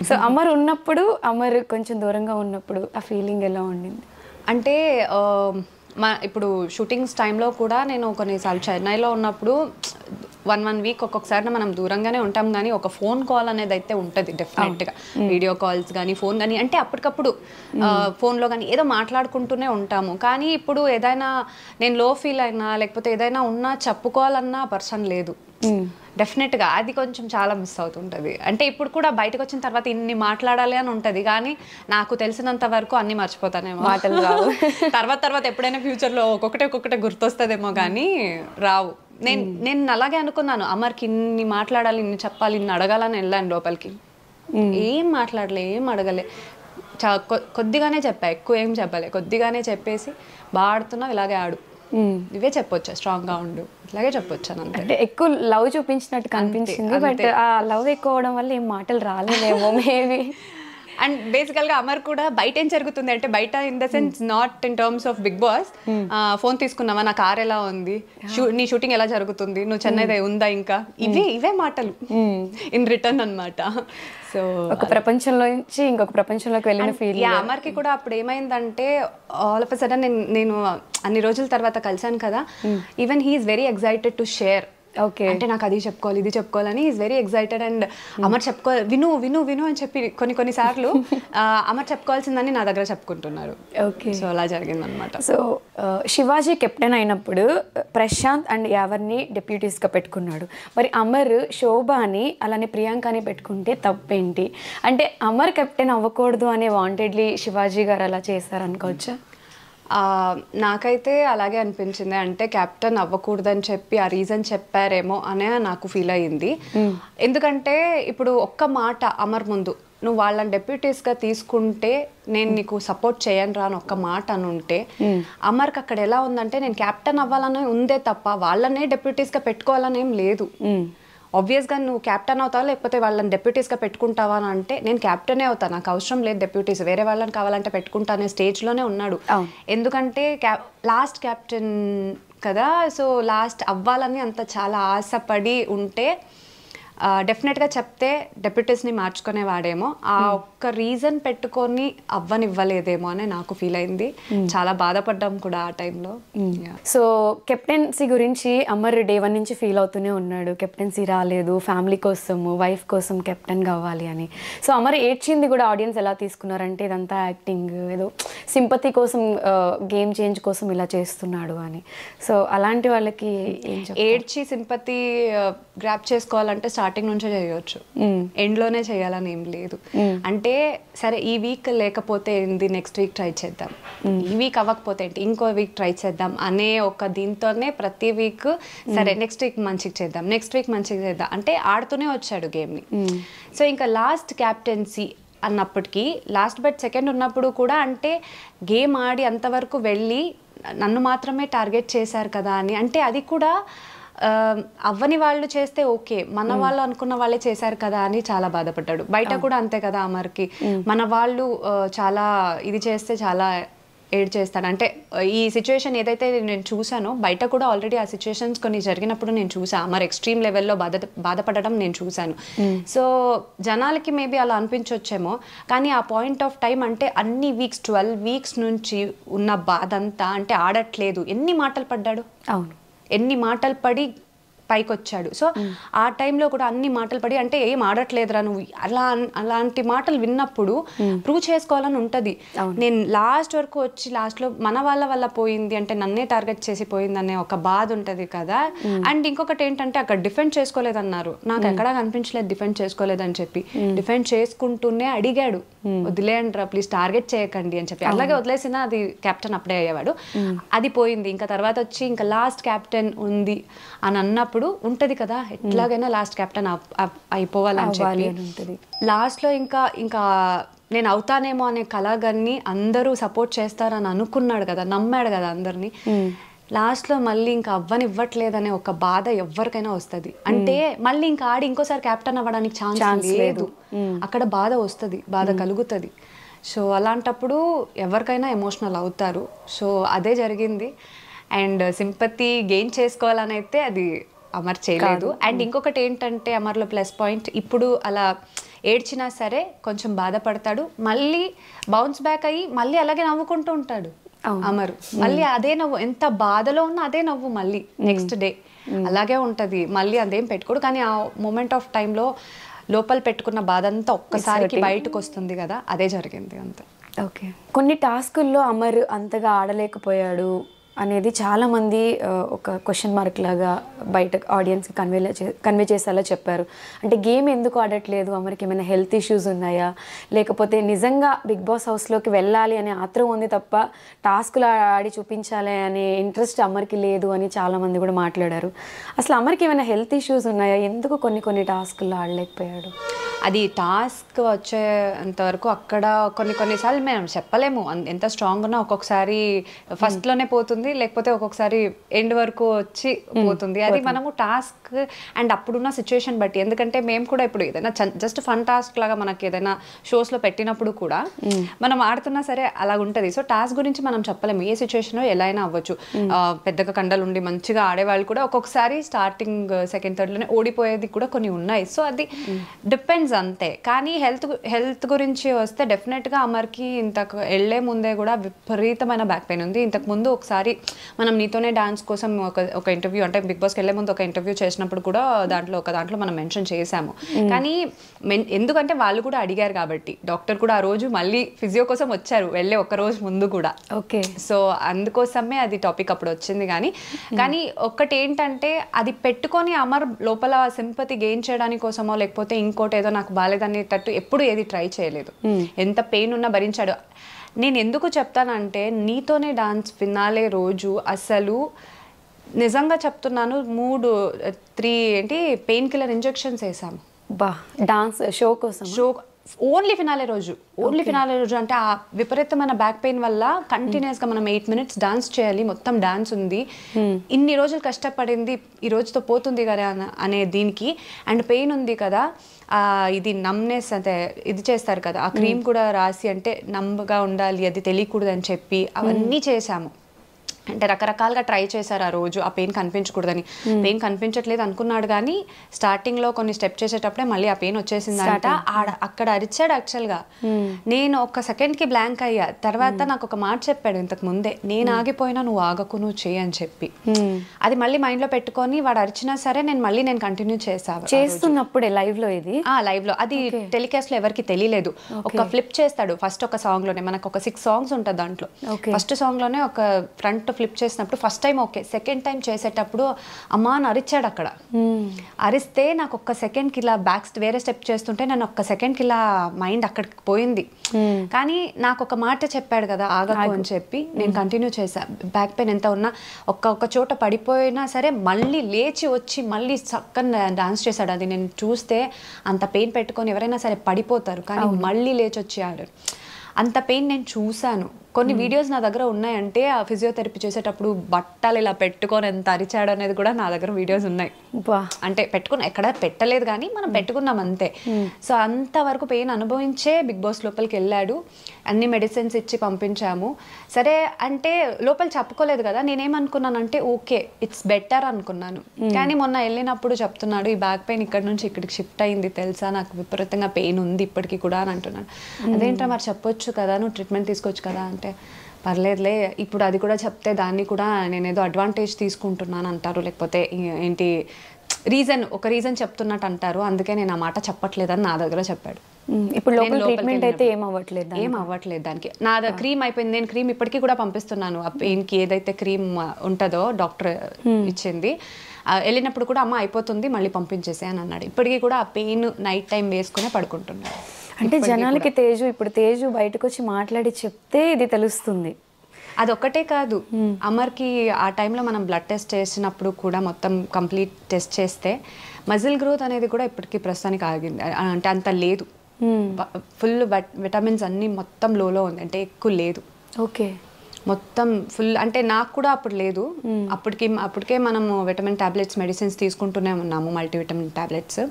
సో అమర్ ఉన్నప్పుడు, అమర్ కొంచెం దూరంగా ఉన్నప్పుడు ఆ ఫీలింగ్ ఎలా ఉండింది? అంటే ఇప్పుడు షూటింగ్స్ టైంలో కూడా నేను కొన్నిసార్లు చెన్నైలో ఉన్నప్పుడు 1 వీక్ ఒక్కొక్కసారి మనం దూరంగానే ఉంటాం, కానీ ఒక ఫోన్ కాల్ అనేది అయితే ఉంటుంది డెఫినెట్గా. వీడియో కాల్స్ కానీ ఫోన్ కానీ అంటే అప్పటికప్పుడు ఫోన్లో కానీ ఏదో మాట్లాడుకుంటూనే ఉంటాము. కానీ ఇప్పుడు ఏదైనా నేను లో ఫీల్ అయినా లేకపోతే ఏదైనా ఉన్నా చెప్పుకోవాలన్నా పర్సన్ లేదు. డెఫినెట్గా అది కొంచెం చాలా మిస్ అవుతుంటుంది. అంటే ఇప్పుడు కూడా బయటకు వచ్చిన తర్వాత ఇన్ని మాట్లాడాలి అని ఉంటుంది, కానీ నాకు తెలిసినంత వరకు అన్ని మర్చిపోతానేమో, మాటలు రావు. తర్వాత ఎప్పుడైనా ఫ్యూచర్లో ఒక్కొక్కటే గుర్తొస్తుందేమో కానీ రావు. నేను అలాగే అనుకున్నాను, అమర్కి ఇన్ని మాట్లాడాలి, ఇన్ని చెప్పాలి, ఇన్ని అడగాలని వెళ్ళాను లోపలికి. ఏం మాట్లాడలే, ఏం అడగలే, కొద్దిగానే చెప్పా, ఎక్కువ ఏం చెప్పలే, కొద్దిగానే చెప్పేసి బాగా ఆడుతున్నావు, ఇలాగే ఆడు, ఇవే చెప్పొచ్చా, స్ట్రాంగ్గా ఉండు, ఇలాగే చెప్పొచ్చాను. అంటే ఎక్కువ లవ్ చూపించినట్టు కనిపించింది, బట్ ఆ లవ్ ఎక్కువ అవడం వల్ల ఏం మాటలు రాలేదేమో మేబీ. అండ్ బేసికల్గా అమర్ కూడా బయట ఏం జరుగుతుంది అంటే, బయట in the sense not in terms of Bigg Boss, phone తీసుకున్నావా, నా కార్ ఎలా ఉంది, నీ షూటింగ్ ఎలా జరుగుతుంది, నువ్వు చెన్నై ఉందా, ఇంకా ఇవే మాటలు ఇన్ రిటర్న్ అనమాట. సో ఒక ప్రపంచంలో నుంచి ఇంకొక ప్రపంచంలోకి వెళ్ళిన ఫీల్. అమర్కి కూడా అప్పుడు ఏమైందంటే, ఆల్ ఆఫ్ ఎ సడన్ నేను అన్ని రోజుల తర్వాత కలిసాను కదా, even he is very excited to share. Okay, అంటే నాకు అది చెప్పుకోవాలి, ఇది చెప్పుకోవాలని is very excited. And Amar చెప్పుకోవాలి, విను అని చెప్పి కొన్నిసార్లు అమర్ చెప్పుకోవాల్సిందని నా దగ్గర చెప్పుకుంటున్నారు. ఓకే, సో అలా జరిగిందనమాట. సో శివాజీ కెప్టెన్ అయినప్పుడు ప్రశాంత్ అండ్ యావర్ని డెప్యూటీస్గా పెట్టుకున్నాడు. మరి అమర్ శోభాని అలానే ప్రియాంకని పెట్టుకుంటే తప్పేంటి? అంటే అమర్ కెప్టెన్ అవ్వకూడదు అనే వాంటెడ్లీ శివాజీ గారు అలా చేశారనుకోవచ్చా? నాకైతే అలాగే అనిపించింది. అంటే కెప్టెన్ అవ్వకూడదని చెప్పి ఆ రీజన్ చెప్పారేమో అనే నాకు ఫీల్ అయ్యింది. ఎందుకంటే ఇప్పుడు ఒక్క మాట అమర్ ముందు, నువ్వు వాళ్ళని డెప్యూటీస్గా తీసుకుంటే నేను నీకు సపోర్ట్ చేయను రా అని ఒక్క మాట అని ఉంటే, అమర్కి అక్కడ ఎలా ఉందంటే నేను కెప్టెన్ అవ్వాలని ఉందే తప్ప వాళ్ళనే డెప్యూటీస్గా పెట్టుకోవాలని ఏం లేదు. ఆబ్వియస్గా నువ్వు క్యాప్టెన్ అవుతావా లేకపోతే వాళ్ళని డెప్యూటీస్గా పెట్టుకుంటావా అని అంటే, నేను క్యాప్టెనే అవుతాను, నాకు అవసరం లేదు డెప్యూటీస్, వేరే వాళ్ళని కావాలంటే పెట్టుకుంటానే స్టేజ్లోనే ఉన్నాడు. ఎందుకంటే లాస్ట్ క్యాప్టెన్ కదా, సో లాస్ట్ అవ్వాలని అంత చాలా ఆశపడి ఉంటే డెఫినెట్గా చెప్తే డెప్యూటీస్ని మార్చుకునేవాడేమో. ఆ ఒక్క రీజన్ పెట్టుకొని అవ్వనివ్వలేదేమో అని నాకు ఫీల్ అయింది. చాలా బాధపడ్డాం కూడా ఆ టైంలో. సో కెప్టెన్సీ గురించి అమర్ డే 1 నుంచి ఫీల్ అవుతూనే ఉన్నాడు, కెప్టెన్సీ రాలేదు, ఫ్యామిలీ కోసము వైఫ్ కోసం కెప్టెన్ కావాలి అని. సో అమర్ ఏడ్చింది కూడా ఆడియన్స్ ఎలా తీసుకున్నారంటే ఇదంతా యాక్టింగ్, ఏదో సింపతి కోసం, గేమ్ చేంజ్ కోసం ఇలా చేస్తున్నాడు అని. సో అలాంటి వాళ్ళకి ఏడ్చి సింపతి గ్రాప్ చేసుకోవాలంటే స్టార్టింగ్ నుంచే చేయవచ్చు, ఎండ్లోనే చేయాలని ఏం లేదు. అంటే సరే ఈ వీక్ లేకపోతే ఏంది, నెక్స్ట్ వీక్ ట్రై చేద్దాం, ఈ వీక్ అవ్వకపోతే ఏంటి, ఇంకో వీక్ ట్రై చేద్దాం అనే ఒక దీంతోనే ప్రతి వీక్ సరే నెక్స్ట్ వీక్ మంచిగా చేద్దాం, నెక్స్ట్ వీక్ మంచిగా చేద్దాం అంటే ఆడుతూనే వచ్చాడు గేమ్ని. సో ఇంకా లాస్ట్ క్యాప్టెన్సీ అన్నప్పటికీ, లాస్ట్ బట్ సెకండ్ ఉన్నప్పుడు కూడా అంటే గేమ్ ఆడి అంతవరకు వెళ్ళి నన్ను మాత్రమే టార్గెట్ చేశారు కదా అని, అంటే అది కూడా అవ్వని వాళ్ళు చేస్తే ఓకే, మన వాళ్ళు అనుకున్న వాళ్ళే చేశారు కదా అని చాలా బాధపడ్డాడు. బయట కూడా అంతే కదా అమర్కి, మన వాళ్ళు చాలా ఇది చేస్తే చాలా ఏడ్ చేస్తాడు. అంటే ఈ సిచ్యువేషన్ ఏదైతే నేను చూసానో బయట కూడా ఆల్రెడీ ఆ సిచ్యువేషన్స్ కొన్ని జరిగినప్పుడు నేను చూసాను, అమర్ ఎక్స్ట్రీమ్ లెవెల్లో బాధపడడం నేను చూశాను. సో జనాలకి మేబీ అలా అనిపించొచ్చేమో, కానీ ఆ పాయింట్ ఆఫ్ టైం అంటే అన్ని వీక్స్ 12 వీక్స్ నుంచి ఉన్న బాధ అంతా, అంటే ఆడట్లేదు, ఎన్ని మాటలు పడ్డాడు, అవును, ఎన్ని మాటలు పడి పైకి వచ్చాడు. సో ఆ టైంలో కూడా అన్ని మాటలు పడి అంటే ఏం ఆడట్లేదురా నువ్వు అలాంటి మాటలు విన్నప్పుడు ప్రూవ్ చేసుకోవాలని ఉంటుంది. నేను లాస్ట్ వరకు వచ్చి లాస్ట్లో మన వాళ్ళ వల్ల పోయింది అంటే నన్నే టార్గెట్ చేసి పోయింది అనే ఒక బాధ ఉంటుంది కదా. అండ్ ఇంకొకటి ఏంటంటే అక్కడ డిఫెండ్ చేసుకోలేదన్నారు, నాకు ఎక్కడా కనిపించలేదు డిఫెండ్ చేసుకోలేదని చెప్పి. డిఫెండ్ చేసుకుంటూనే అడిగాడు వదిలేయండి రా ప్లీజ్ టార్గెట్ చేయకండి అని చెప్పి. అలాగే వదిలేసినా అది కెప్టెన్ అప్పుడే అయ్యేవాడు. అది పోయింది. ఇంకా తర్వాత వచ్చి ఇంకా లాస్ట్ కెప్టెన్ ఉంది అని అన్నప్పుడు ఉంటది కదా ఎట్లాగైనా లాస్ట్ కెప్టెన్ అయిపోవాలని చెప్పి లాస్ట్లో ఇంకా నేను అవుతానేమో అనే కలగాన్ని అందరూ సపోర్ట్ చేస్తారని అనుకున్నాడు కదా, నమ్మాడు కదా అందరినీ. లాస్ట్లో మళ్ళీ ఇంకా అవ్వనివ్వట్లేదనే ఒక బాధ ఎవరికైనా వస్తుంది. అంటే మళ్ళీ ఇంకా ఆడి ఇంకోసారి కెప్టెన్ అవ్వడానికి ఛాన్స్ లేదు, అక్కడ బాధ వస్తుంది, బాధ కలుగుతుంది. సో అలాంటప్పుడు ఎవరికైనా ఎమోషనల్ అవుతారు. సో అదే జరిగింది. అండ్ సింపతి గెయిన్ చేసుకోవాలని అయితే అది అమర్ చేయలేదు. అండ్ ఇంకొకటి ఏంటంటే అమర్లో ప్లస్ పాయింట్, ఇప్పుడు అలా ఏడ్చినా సరే కొంచెం బాధపడతాడు, మళ్ళీ బౌన్స్ బ్యాక్ అయ్యి మళ్ళీ అలాగే నవ్వుకుంటూ ఉంటాడు అమర్. మళ్ళీ అదే నవ్వు, ఎంత బాధలో ఉన్నా అదే నవ్వు మళ్ళీ నెక్స్ట్ డే అలాగే ఉంటుంది. మళ్ళీ అదేం పెట్టుకోడు. కానీ ఆ మూమెంట్ ఆఫ్ టైంలో లోపల పెట్టుకున్న బాధ అంతా ఒక్కసారికి బయటకు వస్తుంది కదా, అదే జరిగింది అంతే. ఓకే, కొన్ని టాస్కుల్లో అమర్ అంతగా ఆడలేకపోయాడు అనేది చాలామంది ఒక క్వశ్చన్ మార్క్ లాగా బయట ఆడియన్స్కి కన్వే చేసేలా చెప్పారు. అంటే గేమ్ ఎందుకు ఆడట్లేదు, అమర్కి ఏమైనా హెల్త్ ఇష్యూస్ ఉన్నాయా, లేకపోతే నిజంగా బిగ్ బాస్ హౌస్లోకి వెళ్ళాలి అనే ఆత్రం ఉంది తప్ప టాస్కులు ఆడి చూపించాలి అనే ఇంట్రెస్ట్ అమర్కి లేదు అని చాలామంది కూడా మాట్లాడారు. అసలు అమర్కి ఏమైనా హెల్త్ ఇష్యూస్ ఉన్నాయా, ఎందుకు కొన్ని టాస్కుల్లో ఆడలేకపోయాడు? అది టాస్క్ వచ్చేంతవరకు అక్కడ కొన్నిసార్లు మేము చెప్పలేము ఎంత స్ట్రాంగ్ ఉన్నా. ఒక్కొక్కసారి ఫస్ట్లోనే పోతుంది, లేకపోతే ఒక్కొక్కసారి ఎండ్ వరకు వచ్చి పోతుంది. అది మనము టాస్క్ అండ్ అప్పుడున్న సిచ్యువేషన్ బట్టి. ఎందుకంటే మేము కూడా ఇప్పుడు ఏదైనా జస్ట్ ఫన్ టాస్క్ లాగా మనకి ఏదైనా షోస్లో పెట్టినప్పుడు కూడా మనం ఆడుతున్నా సరే అలా ఉంటుంది. సో టాస్క్ గురించి మనం చెప్పలేము, ఏ సిచ్యువేషన్లో ఎలా అయినా అవ్వచ్చు. పెద్దగా కండలు ఉండి మంచిగా ఆడేవాళ్ళు కూడా ఒక్కొక్కసారి స్టార్టింగ్ సెకండ్ థర్డ్లోనే ఓడిపోయేది కూడా కొన్ని ఉన్నాయి. సో అది డిపెండ్స్ అంతే. కానీ హెల్త్ గురించి వస్తే డెఫినెట్గా అమర్కి ఇంతకు వెళ్లే ముందే కూడా విపరీతమైన బ్యాక్ పెయిన్ ఉంది. ఇంతకు ముందు ఒకసారి మనం నీతోనే డాన్స్ కోసం ఒక ఇంటర్వ్యూ, అంటే బిగ్ బాస్కి వెళ్లే ముందు ఒక ఇంటర్వ్యూ చేసినప్పుడు కూడా దాంట్లో మనం మెన్షన్ చేశాము. కానీ ఎందుకంటే వాళ్ళు కూడా అడిగారు కాబట్టి డాక్టర్ కూడా ఆ రోజు మళ్ళీ ఫిజియో కోసం వచ్చారు వెళ్ళే ఒక రోజు ముందు కూడా. ఓకే, సో అందుకోసమే అది టాపిక్ అప్పుడు వచ్చింది. కానీ ఒక్కటి ఏంటంటే అది పెట్టుకొని అమర్ లోపల సింపతి గెయిన్ చేయడానికి కోసమో లేకపోతే ఇంకోటి ఏదో నాకు బాలేదనేటట్టు ఎప్పుడు ఏది ట్రై చేయలేదు. ఎంత పెయిన్ ఉన్నా భరించాడు. నేను ఎందుకు చెప్తానంటే నీతోనే డాన్స్ ఫినాలే రోజు అసలు నిజంగా చెప్తున్నాను 3 పెయిన్ కిల్లర్ ఇంజెక్షన్స్ వేసాము డాన్స్ షో కోసం. ఓన్లీ ఫినాలే రోజు అంటే ఆ విపరీతమైన బ్యాక్ పెయిన్ వల్ల కంటిన్యూస్గా మనం 8 minutes డాన్స్ చేయాలి, మొత్తం డాన్స్ ఉంది. ఇన్ని రోజులు కష్టపడింది ఈ రోజుతో పోతుంది కదా అనే దీనికి. అండ్ పెయిన్ ఉంది కదా, ఇది నమ్నెస్ అంటే ఇది చేస్తారు కదా, ఆ క్రీమ్ కూడా రాసి అంటే నమ్మగా ఉండాలి, అది తెలియకూడదు అని చెప్పి అవన్నీ చేశాము. అంటే రకరకాలుగా ట్రై చేశారు ఆ రోజు, ఆ పెయిన్ కనిపించకూడదని. పెయిన్ కనిపించట్లేదు అనుకున్నాడు, కానీ స్టార్టింగ్లో కొన్ని స్టెప్ చేసేటప్పుడే మళ్ళీ ఆ పెయిన్ వచ్చేసిందంట. అక్కడ అరిచాడు యాక్చువల్గా. నేను ఒక సెకండ్కి బ్లాంక్ అయ్యా. తర్వాత నాకు ఒక మాట చెప్పాడు ఇంతకు ముందే, నేను ఆగిపోయినా నువ్వు ఆగకు, నువ్వు చేయి అని చెప్పి. అది మళ్ళీ మైండ్లో పెట్టుకొని వాడు అరిచినా సరే నేను కంటిన్యూ చేస్తున్నప్పుడే లైవ్లో లైవ్లో అది టెలికాస్ట్లో ఎవరికి తెలియలేదు. ఒక ఫ్లిప్ చేస్తాడు ఫస్ట్ ఒక సాంగ్లోనే, మనకు ఒక 6 songs ఉంటుంది దాంట్లో. ఫస్ట్ సాంగ్లోనే ఒక ఫ్రంట్ ఫ్లిప్ చేసినప్పుడు first time okay, second time చేసేటప్పుడు అమ్మా అని అరిచాడు అక్కడ. అరిస్తే నాకు ఒక్క సెకండ్కి ఇలా వేరే స్టెప్ చేస్తుంటే నేను ఒక్క సెకండ్కి ఇలా మైండ్ అక్కడికి పోయింది. కానీ నాకు ఒక మాట చెప్పాడు కదా ఆగకు అని చెప్పి, నేను కంటిన్యూ చేశా. బ్యాక్ పెయిన్ ఎంత ఉన్నా ఒక్క చోట పడిపోయినా సరే మళ్ళీ లేచి వచ్చి మళ్ళీ చక్కగా డాన్స్ చేశాడు. అది నేను చూస్తే అంత పెయిన్ పెట్టుకొని ఎవరైనా సరే పడిపోతారు, కానీ మళ్ళీ లేచి వచ్చి ఆడారు. అంత పెయిన్ నేను చూశాను. కొన్ని వీడియోస్ నా దగ్గర ఉన్నాయంటే ఆ ఫిజియోథెరపీ చేసేటప్పుడు బట్టలు ఇలా పెట్టుకొని ఎంత అరిచాడు అనేది కూడా నా దగ్గర వీడియోస్ ఉన్నాయి. అంటే ఎక్కడ పెట్టలేదు కానీ మనం పెట్టుకున్నాం అంతే. సో అంతవరకు పెయిన్ అనుభవించే బిగ్ బాస్ లోపలికి వెళ్ళాడు. అన్ని మెడిసిన్స్ ఇచ్చి పంపించాము. సరే అంటే లోపల చెప్పుకోలేదు కదా, నేనేమనుకున్నానంటే ఓకే ఇట్స్ బెటర్ అనుకున్నాను. కానీ మొన్న వెళ్ళినప్పుడు చెప్తున్నాడు ఈ బ్యాక్ పెయిన్ ఇక్కడ నుంచి ఇక్కడికి షిఫ్ట్ అయింది తెలుసా, నాకు విపరీతంగా పెయిన్ ఉంది ఇప్పటికీ కూడా అని అంటున్నాడు. అదేంటో మరి చెప్పొచ్చు కదా, నువ్వు ట్రీట్మెంట్ తీసుకోవచ్చు కదా అంటే, పర్లేదులే ఇప్పుడు అది కూడా చెప్తే దాన్ని కూడా నేనేదో అడ్వాంటేజ్ తీసుకుంటున్నాను అంటారు, లేకపోతే ఏంటి ఒక రీజన్ చెప్తున్నట్టు అంటారు, అందుకే నేను ఆ మాట చెప్పట్లేదని నా దగ్గర చెప్పాడు. ఇప్పుడు లోపల ట్రీట్మెంట్ అయితే ఏం అవ్వట్లేదు దానికి. నా క్రీమ్ అయిపోయింది, నేను క్రీమ్ ఇప్పటికీ కూడా పంపిస్తున్నాను. ఆ పెయిన్కి ఏదైతే క్రీమ్ ఉంటుందో డాక్టర్ ఇచ్చింది, వెళ్ళినప్పుడు కూడా అమ్మ అయిపోతుంది మళ్ళీ పంపించేసే అని అన్నాడు. ఇప్పటికీ కూడా ఆ పెయిన్ నైట్ టైం వేసుకునే పడుకుంటున్నాడు. అంటే జనాలకి తేజు బయటకు వచ్చి మాట్లాడి చెప్తే ఇది తెలుస్తుంది. అదొక్కటే కాదు, అమర్కి ఆ టైంలో మనం బ్లడ్ టెస్ట్ చేసినప్పుడు కూడా మొత్తం కంప్లీట్ టెస్ట్ చేస్తే మజిల్ గ్రోత్ అనేది కూడా ఇప్పటికీ ప్రస్తుతానికి ఆగింది. అంటే అంత లేదు, ఫుల్ విటమిన్స్ అన్నీ మొత్తం లోలో ఉంది, అంటే ఎక్కువ లేదు. ఓకే, మొత్తం ఫుల్. అంటే నాకు కూడా అప్పుడు లేదు, అప్పటికే మనము విటమిన్ టాబ్లెట్స్ మెడిసిన్స్ తీసుకుంటూనే ఉన్నాము, మల్టీవిటమిన్ టాబ్లెట్స్.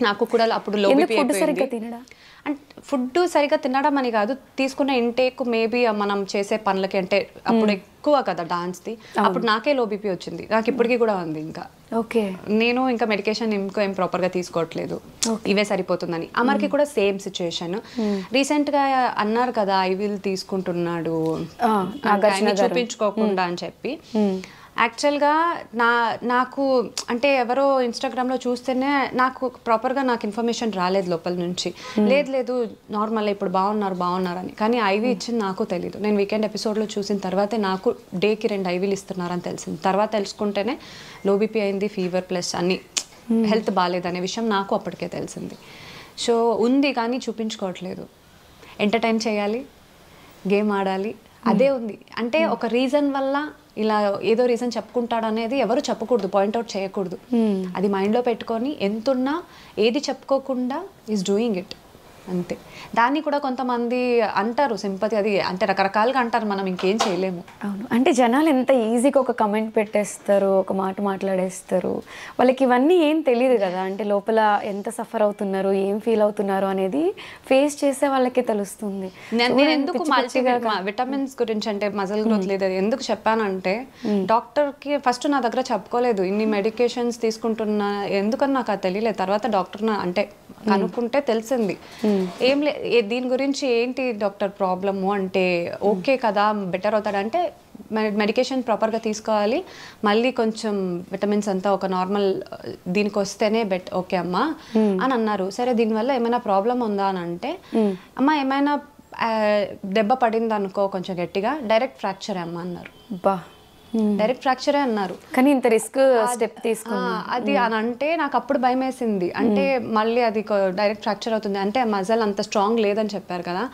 నాకు కూడా అప్పుడు లో బీపీ అయిపోయింది. అంటే ఫుడ్ సరిగ్గా తినడం అని కాదు, తీసుకున్న ఇంటేక్ మేబీ మనం చేసే పనులకి, అంటే అప్పుడు ఎక్కువ కదా డాన్స్ది, అప్పుడు నాకే లో బీపీ వచ్చింది, నాకు ఇప్పటికీ కూడా ఉంది. ఇంకా ఓకే, నేను ఇంకా మెడికేషన్ ఏం ప్రాపర్గా తీసుకోవట్లేదు, ఇవే సరిపోతుందని. అమర్కి కూడా సేమ్ సిచ్యుయేషన్. రీసెంట్గా అన్నారు కదా ఐవిల్ తీసుకుంటున్నాడు చూపించుకోకుండా అని చెప్పి. యాక్చువల్గా నాకు అంటే ఎవరో ఇన్స్టాగ్రామ్లో చూస్తేనే నాకు ప్రాపర్గా నాకు ఇన్ఫర్మేషన్ రాలేదు లోపల నుంచి. లేదు నార్మల్ ఇప్పుడు బాగున్నారు అని. కానీ ఐవీ ఇచ్చింది నాకు తెలీదు. నేను వీకెండ్ ఎపిసోడ్లో చూసిన తర్వాతే నాకు డేకి 2 ఐవీలు ఇస్తున్నారని తెలిసింది. తర్వాత తెలుసుకుంటేనే లో బీపీ అయింది, ఫీవర్ ప్లస్ అన్ని హెల్త్ బాగాలేదనే విషయం నాకు అప్పటికే తెలిసింది. సో ఉంది కానీ చూపించుకోవట్లేదు. ఎంటర్టైన్ చేయాలి, గేమ్ ఆడాలి, అదే ఉంది. అంటే ఒక రీజన్ వల్ల ఇలా ఏదో రీజన్ చెప్పుకుంటాడు అనేది ఎవరు చెప్పకూడదు, పాయింట్అవుట్ చేయకూడదు. అది మైండ్లో పెట్టుకొని ఎంతున్నా ఏది చెప్పుకోకుండా ఈజ్ డూయింగ్ ఇట్ అంతే. దాన్ని కూడా కొంతమంది అంటారు సింపతి, అది అంటే రకరకాలుగా అంటారు, మనం ఇంకేం చేయలేము. అవును, అంటే జనాలు ఎంత ఈజీగా ఒక కమెంట్ పెట్టేస్తారు, ఒక మాట మాట్లాడేస్తారు, వాళ్ళకి ఇవన్నీ ఏం తెలియదు కదా. అంటే లోపల ఎంత సఫర్ అవుతున్నారు, ఏం ఫీల్ అవుతున్నారు అనేది ఫేస్ చేసే వాళ్ళకే తెలుస్తుంది. నేను ఎందుకు విటమిన్స్ గురించి అంటే మజిల్ గ్రోత్ లేదు ఎందుకు చెప్పానంటే, డాక్టర్కి ఫస్ట్ నా దగ్గర చెప్పుకోలేదు, ఇన్ని మెడికేషన్స్ తీసుకుంటున్నా ఎందుకని నాకు అది తెలియలేదు. తర్వాత డాక్టర్ అంటే కనుక్కుంటే తెలిసింది. ఏం దీని గురించి ఏంటి డాక్టర్ ప్రాబ్లము అంటే, ఓకే కదా బెటర్ అవుతాడంటే మెడికేషన్ ప్రాపర్గా తీసుకోవాలి, మళ్ళీ కొంచెం విటమిన్స్ అంతా ఒక నార్మల్ దీనికి వస్తేనే ఓకే అమ్మా అని అన్నారు. సరే దీనివల్ల ఏమైనా ప్రాబ్లం ఉందా అని అంటే, అమ్మ ఏమైనా దెబ్బ పడింది అనుకో కొంచెం గట్టిగా, డైరెక్ట్ ఫ్రాక్చర్ అమ్మ అన్నారు. డైరెక్ట్ ఫ్రాక్చరే అన్నారు. కానీ ఇంత రిస్క్ స్టెప్ తీసుకున్నా అది అని అంటే నాకు అప్పుడు భయం వేసింది. అంటే మళ్ళీ అది డైరెక్ట్ ఫ్రాక్చర్ అవుతుంది అంటే మజల్ అంత స్ట్రాంగ్ లేదని చెప్పారు కదా.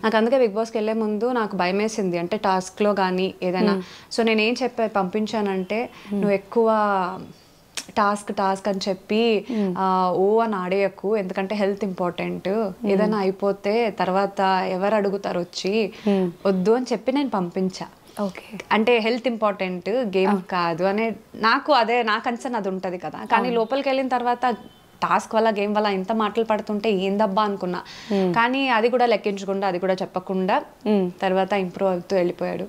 నాకు అందుకే బిగ్ బాస్కి వెళ్ళే ముందు నాకు భయం వేసింది, అంటే టాస్క్లో కానీ ఏదైనా. సో నేనేం పంపించానంటే, నువ్వు ఎక్కువ టాస్క్ అని చెప్పి అని ఆడేయకు, ఎందుకంటే హెల్త్ ఇంపార్టెంట్, ఏదైనా అయిపోతే తర్వాత ఎవరు అడుగుతారు వచ్చి, వద్దు అని చెప్పి నేను పంపించా. అంటే హెల్త్ ఇంపార్టెంట్, గేమ్ కాదు అనే నాకు కన్సర్న్ అది ఉంటుంది కదా. కానీ లోపలికి వెళ్ళిన తర్వాత టాస్క్ వల్ల గేమ్ వల్ల ఇంత మాటలు పడుతుంటే ఏందబ్బా అనుకున్నా. కానీ అది కూడా లెక్కించకుండా, అది కూడా చెప్పకుండా తర్వాత ఇంప్రూవ్ అవుతూ వెళ్ళిపోయాడు.